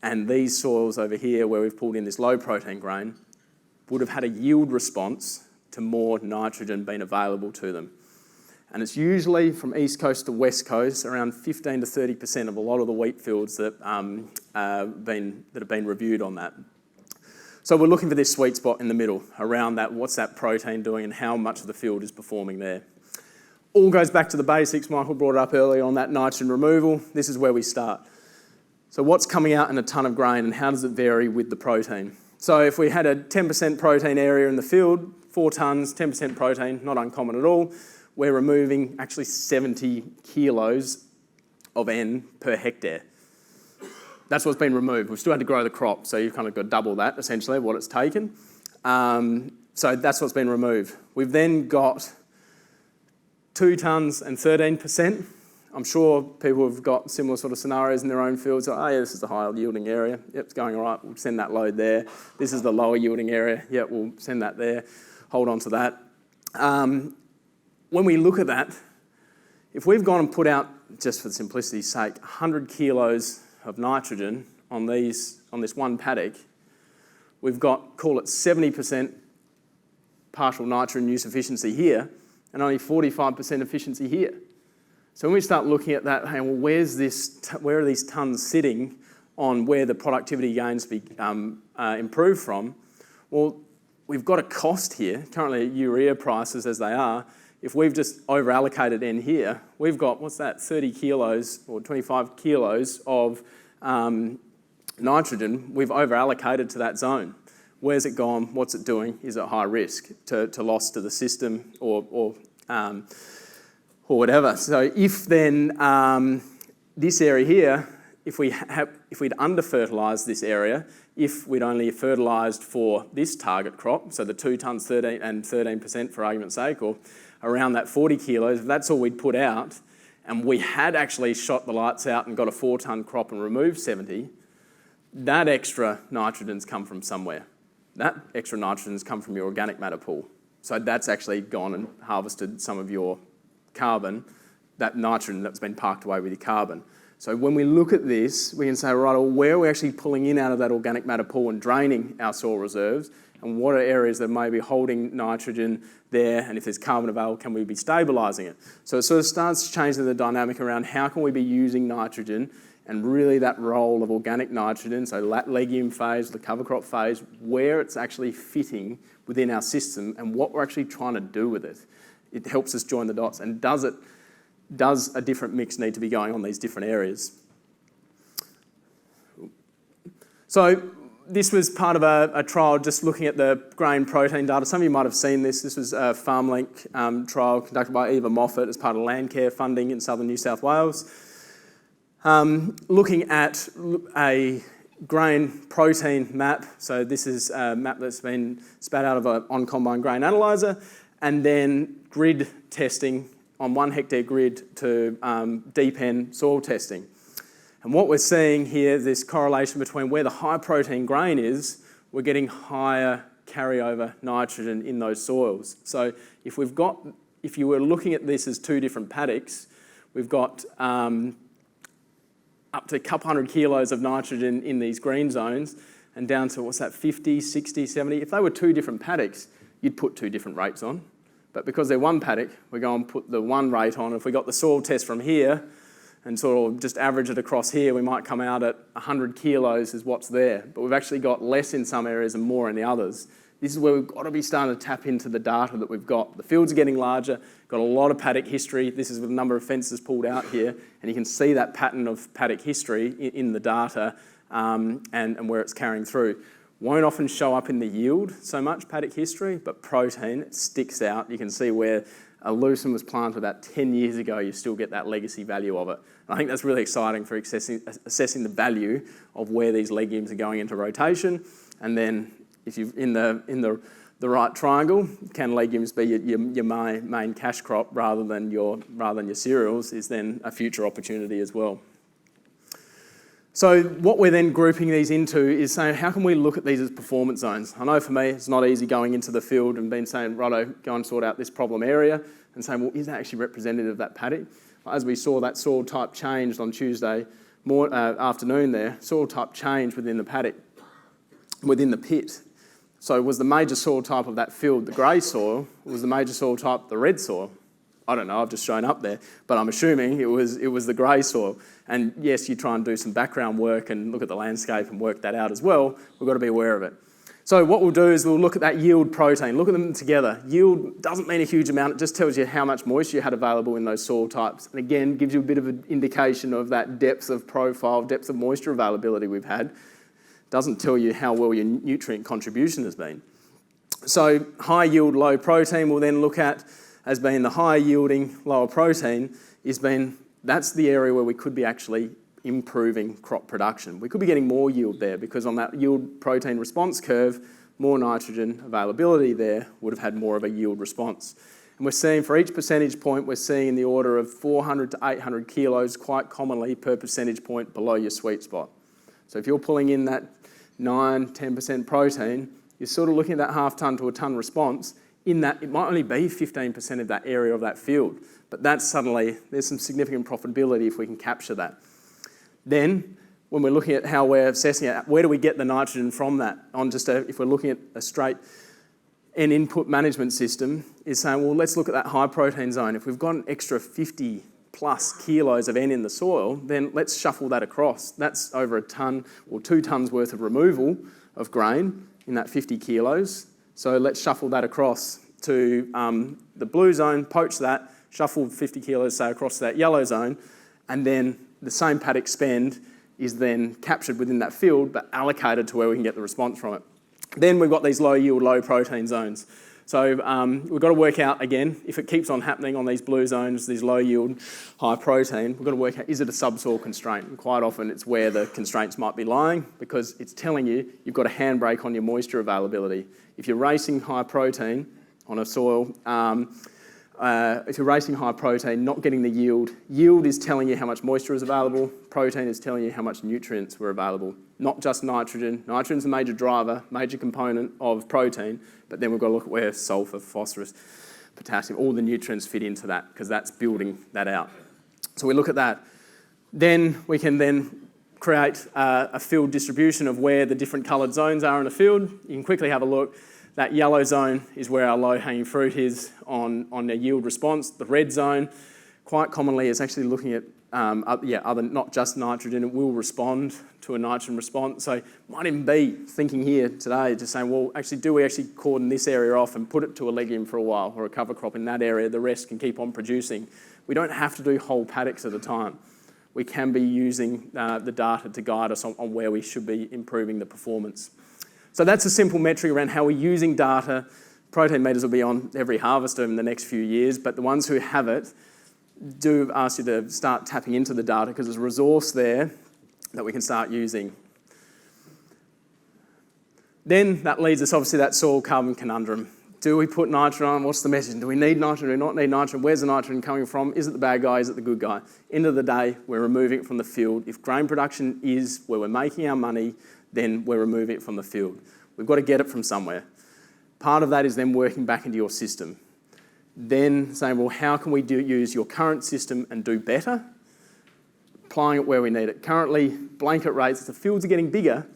And these soils over here where we've pulled in this low protein grain would have had a yield response to more nitrogen being available to them. And it's usually from east coast to west coast, around 15 to 30% of a lot of the wheat fields that have been reviewed on that. So we're looking for this sweet spot in the middle, around that, what's that protein doing and how much of the field is performing there. All goes back to the basics. Michael brought it up earlier on that nitrogen removal. This is where we start. So what's coming out in a tonne of grain and how does it vary with the protein? So if we had a 10% protein area in the field, 4 tonnes, 10% protein, not uncommon at all, we're removing actually 70 kilos of N per hectare. That's what's been removed. We've still had to grow the crop, so you've kind of got double that, essentially, what it's taken. So that's what's been removed. We've then got 2 tonnes and 13%. I'm sure people have got similar sort of scenarios in their own fields. So, oh yeah, this is the higher yielding area. Yep, it's going all right. We'll send that load there. This is the lower yielding area. Yep, we'll send that there. Hold on to that. When we look at that, if we've gone and put out, just for simplicity's sake, 100 kilos of nitrogen on this one paddock, we've got, call it 70% partial nitrogen use efficiency here and only 45% efficiency here. So when we start looking at that, hey, well, where are these tonnes sitting on where the productivity gains be improved from? Well, we've got a cost here. Currently, urea prices as they are, if we've just over-allocated N here, we've got, 30 kilos or 25 kilos of nitrogen we've over-allocated to that zone. Where's it gone? What's it doing? Is it high risk to loss to the system or whatever? So if then this area here, if we'd under-fertilised this area, if we'd only fertilised for this target crop, so the 2 tonnes 13% for argument's sake, or around that 40 kilos, if that's all we'd put out, and we had actually shot the lights out and got a 4 tonne crop and removed 70, that extra nitrogen's come from somewhere. That extra nitrogen's come from your organic matter pool. So that's actually gone and harvested some of your carbon, that nitrogen that's been parked away with your carbon. So when we look at this, we can say, right, well, where are we actually pulling in out of that organic matter pool and draining our soil reserves? And what are areas that may be holding nitrogen there? And if there's carbon available, can we be stabilising it? So it sort of starts changing the dynamic around how can we be using nitrogen and really that role of organic nitrogen, so legume phase, the cover crop phase, where it's actually fitting within our system and what we're actually trying to do with it. It helps us join the dots. And does a different mix need to be going on these different areas? So this was part of a trial just looking at the grain protein data. Some of you might have seen this. This was a FarmLink trial conducted by Eva Moffat as part of Landcare funding in southern New South Wales. Looking at a grain protein map. So this is a map that's been spat out of an on-combine grain analyzer, and then grid testing on 1 hectare grid to deep end soil testing. And what we're seeing here, this correlation between where the high protein grain is we're getting higher carryover nitrogen in those soils. So if you were looking at this as two different paddocks, we've got up to a couple hundred kilos of nitrogen in these green zones and down to, 50, 60, 70. If they were two different paddocks, you'd put two different rates on. But because they're one paddock, we go and put the one rate on. If we got the soil test from here and sort of just average it across here, we might come out at 100 kilos is what's there. But we've actually got less in some areas and more in the others. This is where we've got to be starting to tap into the data that we've got. The fields are getting larger, got a lot of paddock history. This is with a number of fences pulled out here, and you can see that pattern of paddock history in the data and where it's carrying through. Won't often show up in the yield so much, paddock history, but protein, it sticks out. You can see where a lucerne was planted about 10 years ago, you still get that legacy value of it. And I think that's really exciting for assessing the value of where these legumes are going into rotation. And then if you're in the right triangle, can legumes be your main cash crop rather than your cereals is then a future opportunity as well. So what we're then grouping these into is saying, how can we look at these as performance zones? I know for me, it's not easy going into the field and being saying, righto, go and sort out this problem area, and saying, well, is that actually representative of that paddock? As we saw, that soil type changed on Tuesday afternoon there, soil type changed within the paddock, within the pit. So was the major soil type of that field the grey soil, or was the major soil type the red soil? I don't know, I've just shown up there, but I'm assuming it was the grey soil. And yes, you try and do some background work and look at the landscape and work that out as well. We've got to be aware of it. So what we'll do is we'll look at that yield protein, look at them together. Yield doesn't mean a huge amount, it just tells you how much moisture you had available in those soil types. And again, gives you a bit of an indication of that depth of profile, depth of moisture availability we've had. Doesn't tell you how well your nutrient contribution has been. So high yield, low protein, we'll then look at as being the higher yielding, lower protein, that's the area where we could be actually improving crop production. We could be getting more yield there because on that yield protein response curve, more nitrogen availability there would have had more of a yield response. And we're seeing for each percentage point, we're seeing in the order of 400 to 800 kilos quite commonly per percentage point below your sweet spot. So if you're pulling in that 9-10% protein, you're sort of looking at that half tonne to a tonne response. In that, it might only be 15% of that area of that field, but that's suddenly, there's some significant profitability if we can capture that. Then, when we're looking at how we're assessing it, where do we get the nitrogen from that? If we're looking at a straight N input management system, is saying, well, let's look at that high protein zone. If we've got an extra 50 plus kilos of N in the soil, then let's shuffle that across. That's over a tonne or 2 tonnes worth of removal of grain in that 50 kilos. So let's shuffle that across to the blue zone, poach that, shuffle 50 kilos, say, across to that yellow zone, and then the same paddock spend is then captured within that field, but allocated to where we can get the response from it. Then we've got these low yield, low protein zones. So we've got to work out, again, if it keeps on happening on these blue zones, these low yield, high protein, we've got to work out, is it a subsoil constraint? And quite often it's where the constraints might be lying because it's telling you you've got a handbrake on your moisture availability. If you're racing high protein on a soil, if you're racing high protein, not getting the yield is telling you how much moisture is available, protein is telling you how much nutrients were available. Not just nitrogen. Nitrogen's a major driver, major component of protein, but then we've got to look at where sulfur, phosphorus, potassium, all the nutrients fit into that because that's building that out. So we look at that. Then we can then create a field distribution of where the different coloured zones are in a field. You can quickly have a look. That yellow zone is where our low-hanging fruit is on the yield response. The red zone, quite commonly, is actually looking at other, not just nitrogen. It will respond to a nitrogen response. So might even be thinking here today, just saying, well, actually, do we actually cordon this area off and put it to a legume for a while or a cover crop in that area? The rest can keep on producing. We don't have to do whole paddocks at a time. We can be using the data to guide us on where we should be improving the performance. So that's a simple metric around how we're using data. Protein meters will be on every harvester in the next few years, but the ones who have it do ask you to start tapping into the data because there's a resource there that we can start using. Then that leads us obviously to that soil carbon conundrum. Do we put nitrogen on? What's the message? Do we need nitrogen? Do we not need nitrogen? Where's the nitrogen coming from? Is it the bad guy? Is it the good guy? End of the day, we're removing it from the field. If grain production is where we're making our money, then we're removing it from the field. We've got to get it from somewhere. Part of that is then working back into your system. Then saying, well, how can we use your current system and do better? Applying it where we need it. Currently, blanket rates, as the fields are getting bigger,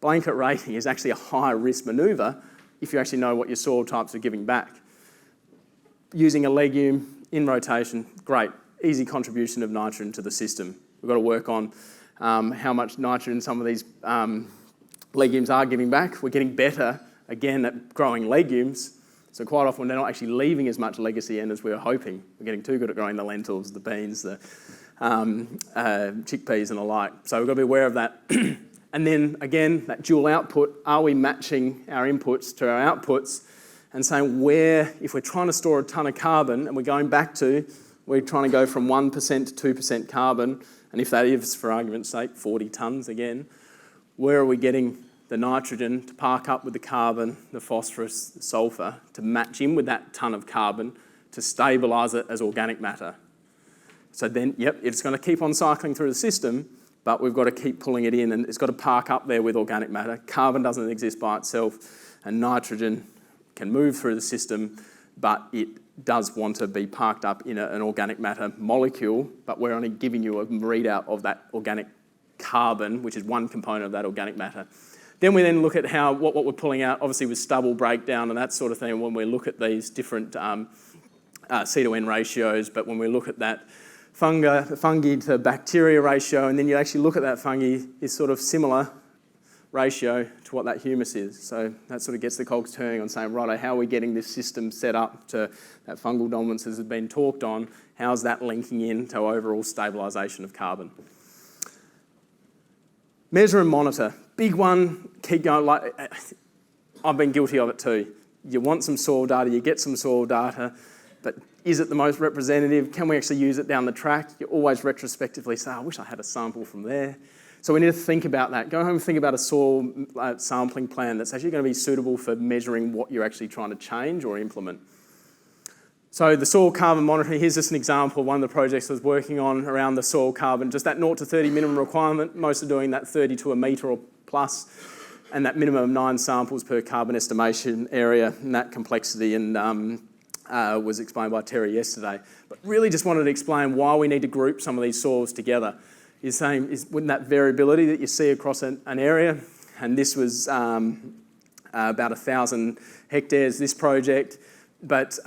blanket rating is actually a higher risk manoeuvre if you actually know what your soil types are giving back. Using a legume in rotation, great. Easy contribution of nitrogen to the system. We've got to work on how much nitrogen some of these legumes are giving back. We're getting better, again, at growing legumes. So quite often they're not actually leaving as much legacy in as we were hoping. We're getting too good at growing the lentils, the beans, the chickpeas and the like. So we've got to be aware of that. And then, again, that dual output, are we matching our inputs to our outputs and saying where, if we're trying to store a tonne of carbon and we're going back to, we're trying to go from 1% to 2% carbon, and if that is, for argument's sake, 40 tonnes again, where are we getting the nitrogen to park up with the carbon, the phosphorus, the sulphur, to match in with that tonne of carbon to stabilise it as organic matter? So then, yep, it's going to keep on cycling through the system, but we've got to keep pulling it in and it's got to park up there with organic matter. Carbon doesn't exist by itself and nitrogen can move through the system, but it does want to be parked up in an organic matter molecule, but we're only giving you a readout of that organic carbon, which is one component of that organic matter. Then we then look at how what we're pulling out, obviously with stubble breakdown and that sort of thing, when we look at these different C to N ratios, but when we look at that fungi to bacteria ratio, and then you actually look at that fungi is sort of similar ratio to what that humus is. So that sort of gets the cogs turning on saying, righto, how are we getting this system set up to that fungal dominance has been talked on, how's that linking in to overall stabilisation of carbon? Measure and monitor. Big one, keep going. Like I've been guilty of it too. You want some soil data, you get some soil data, but is it the most representative? Can we actually use it down the track? You always retrospectively say, I wish I had a sample from there. So we need to think about that. Go home and think about a soil sampling plan that's actually going to be suitable for measuring what you're actually trying to change or implement. So the soil carbon monitoring, here's just an example of one of the projects I was working on around the soil carbon, just that 0 to 30 minimum requirement. Most are doing that 30 to a metre or plus, and that minimum of 9 samples per carbon estimation area, and that complexity and was explained by Terry yesterday. But really just wanted to explain why we need to group some of these soils together. Is saying is with that variability that you see across an area, and this was about 1,000 hectares, this project, but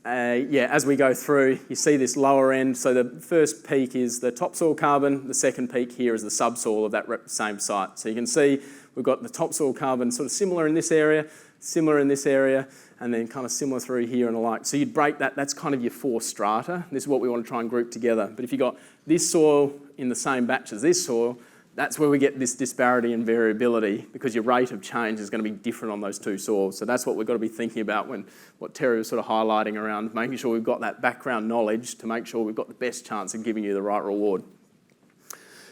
as we go through, you see this lower end. So the first peak is the topsoil carbon, the second peak here is the subsoil of that same site. So you can see we've got the topsoil carbon sort of similar in this area, similar in this area, and then kind of similar through here and the like. So you'd break that, that's kind of your 4 strata. This is what we want to try and group together. But if you've got this soil in the same batch as this soil, that's where we get this disparity and variability because your rate of change is going to be different on those 2 soils. So that's what we've got to be thinking about when what Terry was sort of highlighting around making sure we've got that background knowledge to make sure we've got the best chance of giving you the right reward.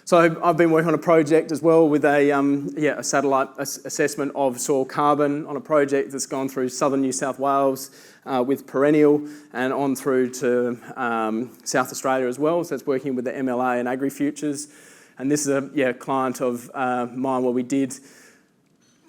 So I've been working on a project as well with a satellite assessment of soil carbon on a project that's gone through southern New South Wales with Perennial and on through to South Australia as well. So it's working with the MLA and AgriFutures. And this is a client of mine where we did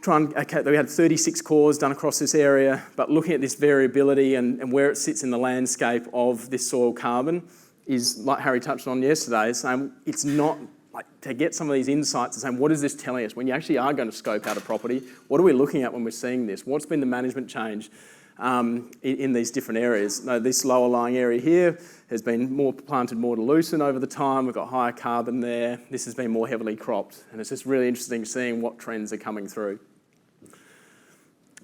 we had 36 cores done across this area, but looking at this variability and where it sits in the landscape of this soil carbon is, like Harry touched on yesterday, saying it's not like to get some of these insights and saying, what is this telling us? When you actually are going to scope out a property, what are we looking at when we're seeing this? What's been the management change in these different areas? Now, this lower lying area here has been planted more to lucerne over the time. We've got higher carbon there. This has been more heavily cropped. And it's just really interesting seeing what trends are coming through.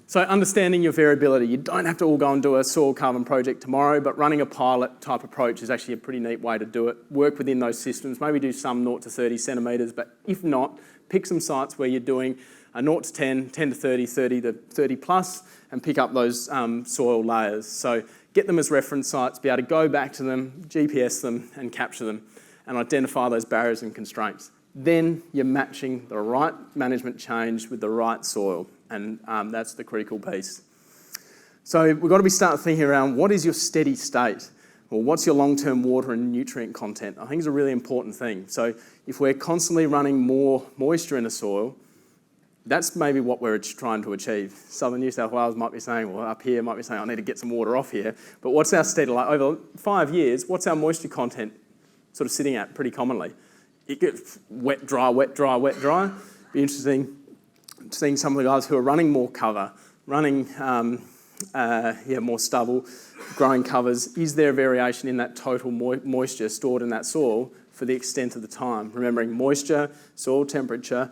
So understanding your variability. You don't have to all go and do a soil carbon project tomorrow, but running a pilot type approach is actually a pretty neat way to do it. Work within those systems, maybe do some 0 to 30 centimetres, but if not, pick some sites where you're doing a 0 to 10, 10 to 30, 30 to 30 plus, and pick up those soil layers. So get them as reference sites, be able to go back to them, GPS them, and capture them, and identify those barriers and constraints. Then you're matching the right management change with the right soil, and that's the critical piece. So we've got to be starting thinking around what is your steady state? Well, what's your long-term water and nutrient content? I think it's a really important thing. So if we're constantly running more moisture in the soil, That's maybe what we're trying to achieve. Southern New South Wales might be saying, well, up here might be saying, I need to get some water off here. But what's our steady, like over 5 years, what's our moisture content sort of sitting at pretty commonly? It gets wet, dry, wet, dry, wet, dry. Be interesting seeing some of the guys who are running more cover, running more stubble, growing covers. Is there a variation in that total moisture stored in that soil for the extent of the time? Remembering moisture, soil temperature,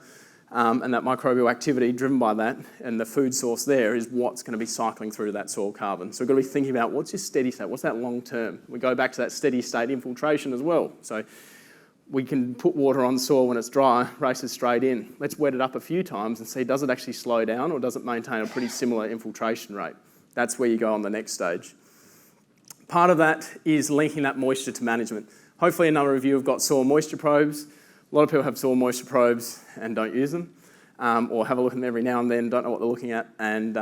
and that microbial activity driven by that, and the food source there is what's going to be cycling through that soil carbon. So we've got to be thinking about what's your steady state, what's that long term? We go back to that steady state infiltration as well. So we can put water on soil when it's dry, races straight in. Let's wet it up a few times and see, does it actually slow down or does it maintain a pretty similar infiltration rate? That's where you go on the next stage. Part of that is linking that moisture to management. Hopefully a number of you have got soil moisture probes. A lot of people have soil moisture probes and don't use them, or have a look at them every now and then, don't know what they're looking at, and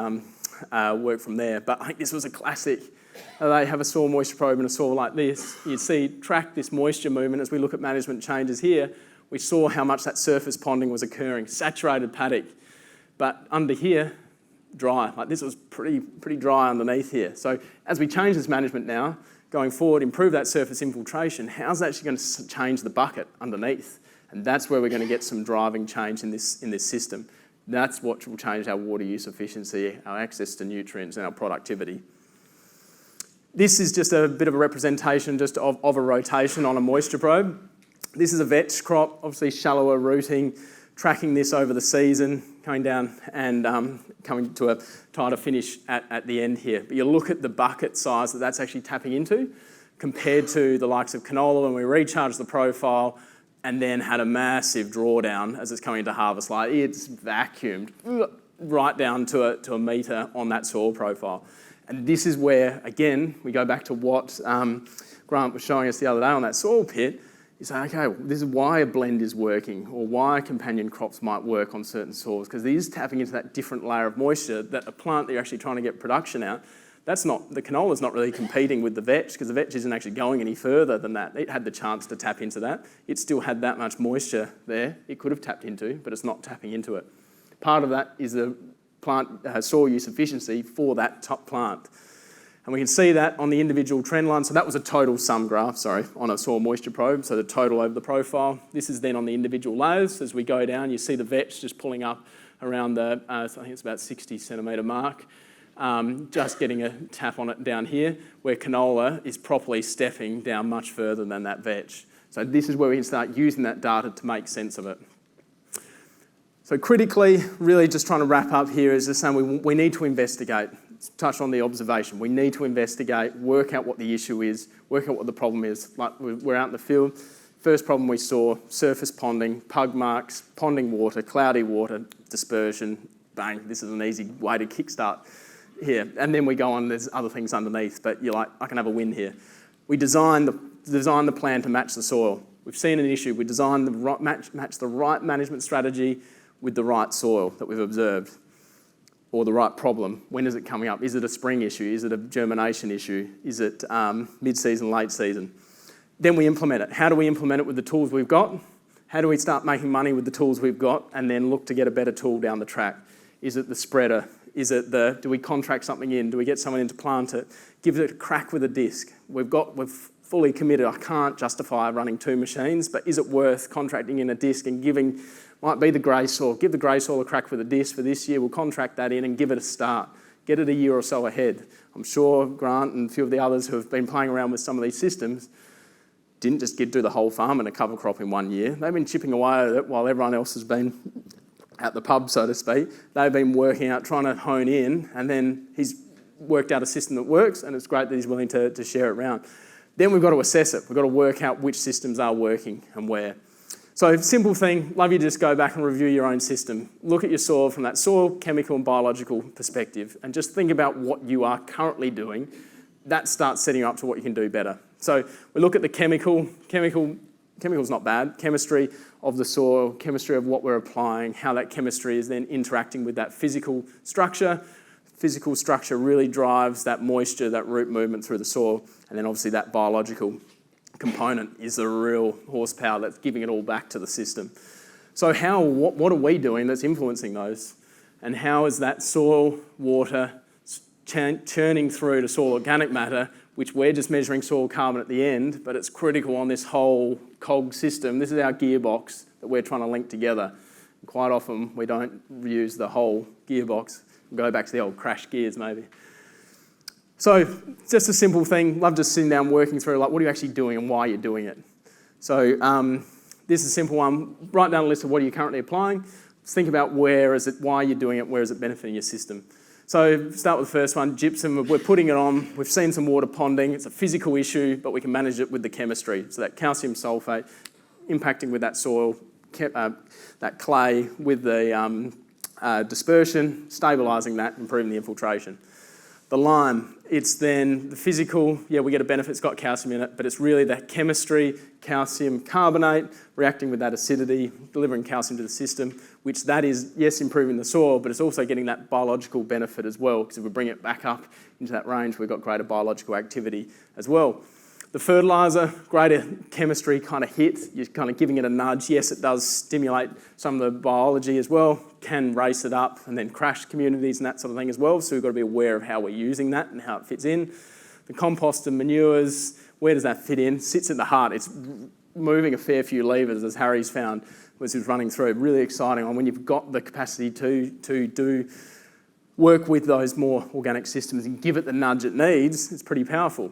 work from there. But I think this was a classic. They have a soil moisture probe in a soil like this. You'd see, track this moisture movement as we look at management changes here. We saw how much that surface ponding was occurring, saturated paddock. But under here, dry. Like this was pretty dry underneath here. So as we change this management now, going forward, improve that surface infiltration, how's that actually going to change the bucket underneath? And that's where we're going to get some driving change in this system. That's what will change our water use efficiency, our access to nutrients, and our productivity. This is just a bit of a representation just of a rotation on a moisture probe. This is a vetch crop, obviously shallower rooting, tracking this over the season, coming down and coming to a tighter finish at the end here. But you look at the bucket size that that's actually tapping into compared to the likes of canola when we recharge the profile and then had a massive drawdown as it's coming into harvest. Like it's vacuumed right down to a metre on that soil profile. And this is where, again, we go back to what Grant was showing us the other day on that soil pit. You say, okay, well, this is why a blend is working or why companion crops might work on certain soils, because it is tapping into that different layer of moisture that a plant that you're actually trying to get production out, that's not, the canola's not really competing with the vetch because the vetch isn't actually going any further than that. It had the chance to tap into that. It still had that much moisture there it could have tapped into, but it's not tapping into it. Part of that is the plant soil use efficiency for that top plant. And we can see that on the individual trend line. So that was a total sum graph, on a soil moisture probe, so the total over the profile. This is then on the individual layers. As we go down, you see the vetch just pulling up around the, I think it's about 60 centimetre mark, just getting a tap on it down here, where canola is properly stepping down much further than that vetch. So this is where we can start using that data to make sense of it. So critically, really just trying to wrap up here is just saying we need to investigate. Touch on the observation. We need to investigate, work out what the issue is, work out what the problem is. Like we're out in the field. First problem we saw, surface ponding, pug marks, ponding water, cloudy water, dispersion. Bang, this is an easy way to kickstart here. And then we go on, there's other things underneath, but you're like, I can have a win here. We design the plan to match the soil. We've seen an issue. We designed match the right management strategy with the right soil that we've observed, or the right problem. When is it coming up? Is it a spring issue? Is it a germination issue? Is it mid-season, late season? Then we implement it. How do we implement it with the tools we've got? How do we start making money with the tools we've got and then look to get a better tool down the track? Is it the spreader? Is it do we contract something in? Do we get someone in to plant it? Give it a crack with a disc. We've fully committed. I can't justify running 2 machines, but is it worth contracting in a disc and giving, might be the grey soil, give the grey soil a crack with a disc for this year, we'll contract that in and give it a start. Get it a year or so ahead. I'm sure Grant and a few of the others who have been playing around with some of these systems didn't just do the whole farm and a cover crop in 1 year. They've been chipping away at it while everyone else has been at the pub, so to speak. They've been working out, trying to hone in, and then he's worked out a system that works, and it's great that he's willing to share it around. Then we've got to assess it. We've got to work out which systems are working and where. So simple thing, love you to just go back and review your own system. Look at your soil from that soil, chemical and biological perspective and just think about what you are currently doing. That starts setting you up to what you can do better. So we look at the chemical's not bad, chemistry of the soil, chemistry of what we're applying, how that chemistry is then interacting with that physical structure. Physical structure really drives that moisture, that root movement through the soil, and then obviously that biological component is the real horsepower that's giving it all back to the system. So what are we doing that's influencing those? And how is that soil, water, churning through to soil organic matter, which we're just measuring soil carbon at the end, but it's critical on this whole cog system. This is our gearbox that we're trying to link together. Quite often we don't use the whole gearbox. We'll go back to the old crash gears maybe. So just a simple thing, love just sitting down working through like what are you actually doing and why you're doing it. So this is a simple one, write down a list of what are you currently applying, think about where is it, why you're doing it, where is it benefiting your system. So start with the first one, gypsum, we're putting it on, we've seen some water ponding, it's a physical issue, but we can manage it with the chemistry. So that calcium sulphate impacting with that soil, that clay with the dispersion, stabilising that, improving the infiltration. The lime, it's then the physical, yeah, we get a benefit, it's got calcium in it, but it's really that chemistry, calcium carbonate, reacting with that acidity, delivering calcium to the system, which that is, yes, improving the soil, but it's also getting that biological benefit as well, because if we bring it back up into that range, we've got greater biological activity as well. The fertiliser, greater chemistry kind of hit, you're kind of giving it a nudge. Yes, it does stimulate some of the biology as well, can race it up and then crash communities and that sort of thing as well. So we've got to be aware of how we're using that and how it fits in. The compost and manures, where does that fit in? Sits at the heart. It's moving a fair few levers, as Harry's found as he was running through. Really exciting on when you've got the capacity to do work with those more organic systems and give it the nudge it needs, it's pretty powerful.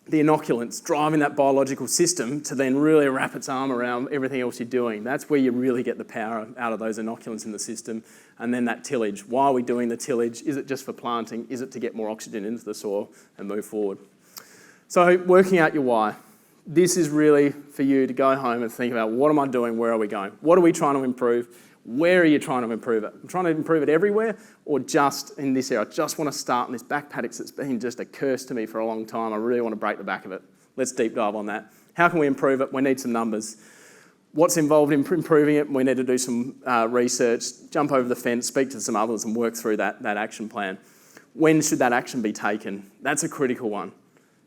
The inoculants, driving that biological system to then really wrap its arm around everything else you're doing. That's where you really get the power out of those inoculants in the system. And then that tillage. Why are we doing the tillage? Is it just for planting? Is it to get more oxygen into the soil and move forward? So working out your why. This is really for you to go home and think about what am I doing? Where are we going? What are we trying to improve? Where are you trying to improve it? I'm trying to improve it everywhere or just in this area? I just want to start in this back paddocks that's been just a curse to me for a long time. I really want to break the back of it. Let's deep dive on that. How can we improve it? We need some numbers. What's involved in improving it? We need to do some research, jump over the fence, speak to some others and work through that action plan. When should that action be taken? That's a critical one.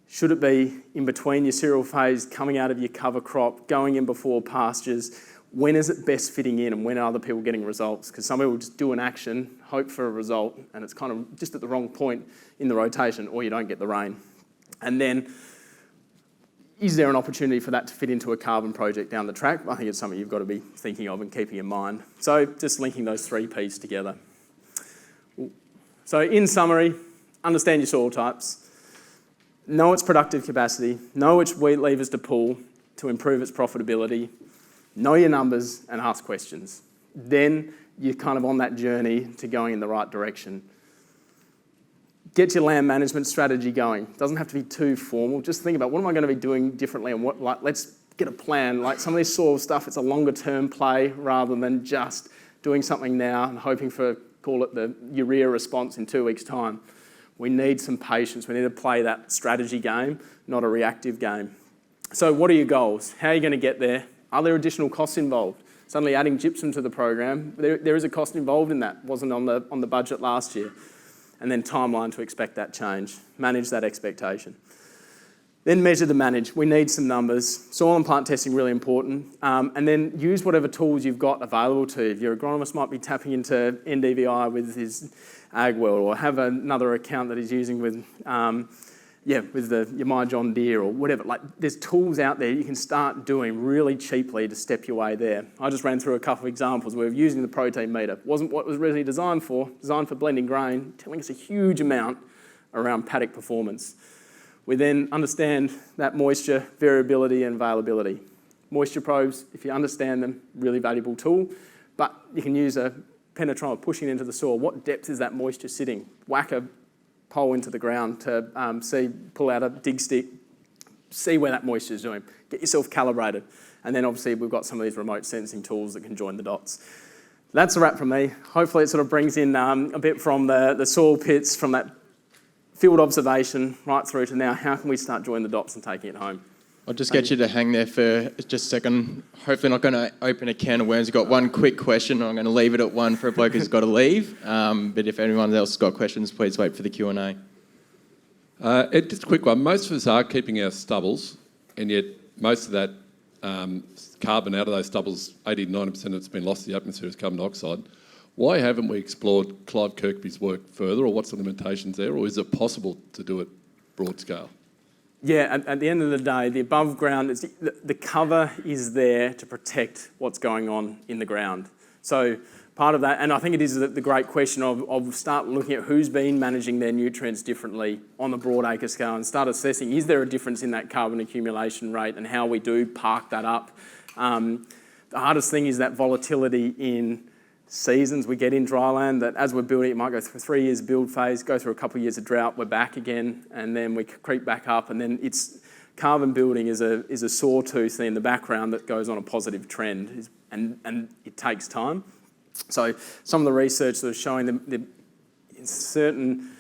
Should it be in between your cereal phase, coming out of your cover crop, going in before pastures? When is it best fitting in and when are other people getting results? Because some people just do an action, hope for a result, and it's kind of just at the wrong point in the rotation or you don't get the rain. And then, is there an opportunity for that to fit into a carbon project down the track? I think it's something you've got to be thinking of and keeping in mind. So just linking those three P's together. So in summary, understand your soil types, know its productive capacity, know which wheat levers to pull to improve its profitability, know your numbers and ask questions. Then you're kind of on that journey to going in the right direction. Get your land management strategy going. It doesn't have to be too formal. Just think about what am I going to be doing differently and let's get a plan. Like some of this soil stuff, it's a longer term play rather than just doing something now and hoping for, call it the urea response in 2 weeks' time. We need some patience. We need to play that strategy game, not a reactive game. So what are your goals? How are you going to get there? Are there additional costs involved? Suddenly adding gypsum to the program, there is a cost involved in that. Wasn't on the budget last year. And then timeline to expect that change. Manage that expectation. Then measure the manage. We need some numbers. Soil and plant testing, really important. And then use whatever tools you've got available to you. Your agronomist might be tapping into NDVI with his Ag World or have another account that he's using with your My John Deere or whatever. Like there's tools out there you can start doing really cheaply to step your way there. I just ran through a couple of examples where we're using the protein meter. Wasn't what it was really designed for blending grain, telling us a huge amount around paddock performance. We then understand that moisture, variability and availability. Moisture probes, if you understand them, really valuable tool, but you can use a penetrometer pushing into the soil. What depth is that moisture sitting? Whack a pole into the ground to pull out a dig stick, see where that moisture is doing. Get yourself calibrated. And then obviously we've got some of these remote sensing tools that can join the dots. That's a wrap from me. Hopefully it sort of brings in a bit from the soil pits, from that field observation right through to now, how can we start joining the dots and taking it home? I'll just get you to hang there for just a second. Hopefully not going to open a can of worms. We've got one quick question. I'm going to leave it at one for a bloke who's got to leave. But if anyone else has got questions, please wait for the Q&A. Just a quick one. Most of us are keeping our stubbles, and yet most of that carbon out of those stubbles, 80 to 90% of it's been lost to the atmosphere as carbon dioxide. Why haven't we explored Clive Kirkby's work further, or what's the limitations there, or is it possible to do it broad scale? Yeah, at the end of the day, the above ground, the cover is there to protect what's going on in the ground. So part of that, and I think it is the great question of start looking at who's been managing their nutrients differently on the broad acre scale and start assessing, is there a difference in that carbon accumulation rate and how we do park that up. The hardest thing is that volatility in seasons we get in dryland, that as we're building, it might go through 3 years build phase, go through a couple of years of drought, we're back again, and then we creep back up, and then it's carbon building is a sawtooth in the background that goes on a positive trend, and it takes time. So some of the research that is showing the in certain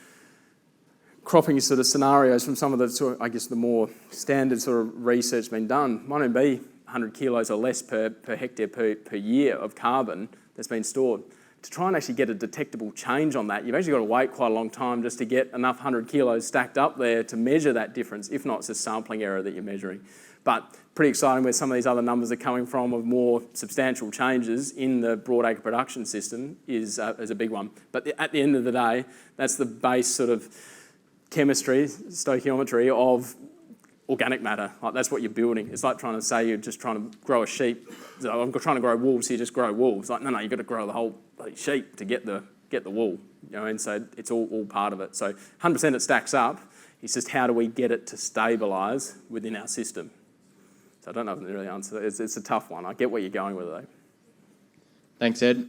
cropping sort of scenarios from some of the sort of, I guess, the more standard sort of research being done, might only be 100 kilos or less per hectare per year of carbon that's been stored. To try and actually get a detectable change on that, you've actually got to wait quite a long time just to get enough 100 kilos stacked up there to measure that difference. If not, it's a sampling error that you're measuring. But pretty exciting where some of these other numbers are coming from of more substantial changes in the broadacre production system is a big one. But at the end of the day, that's the base sort of chemistry, stoichiometry of organic matter. Like that's what you're building. It's like trying to say you're just trying to grow a sheep. So I'm trying to grow wolves, so you just grow wolves. Like, no, you've got to grow the whole sheep to get the wool. You know, and so it's all part of it. So 100% it stacks up. It's just how do we get it to stabilise within our system? So I don't know if I can really answer that. It's a tough one. I get where you're going with it though. Thanks, Ed.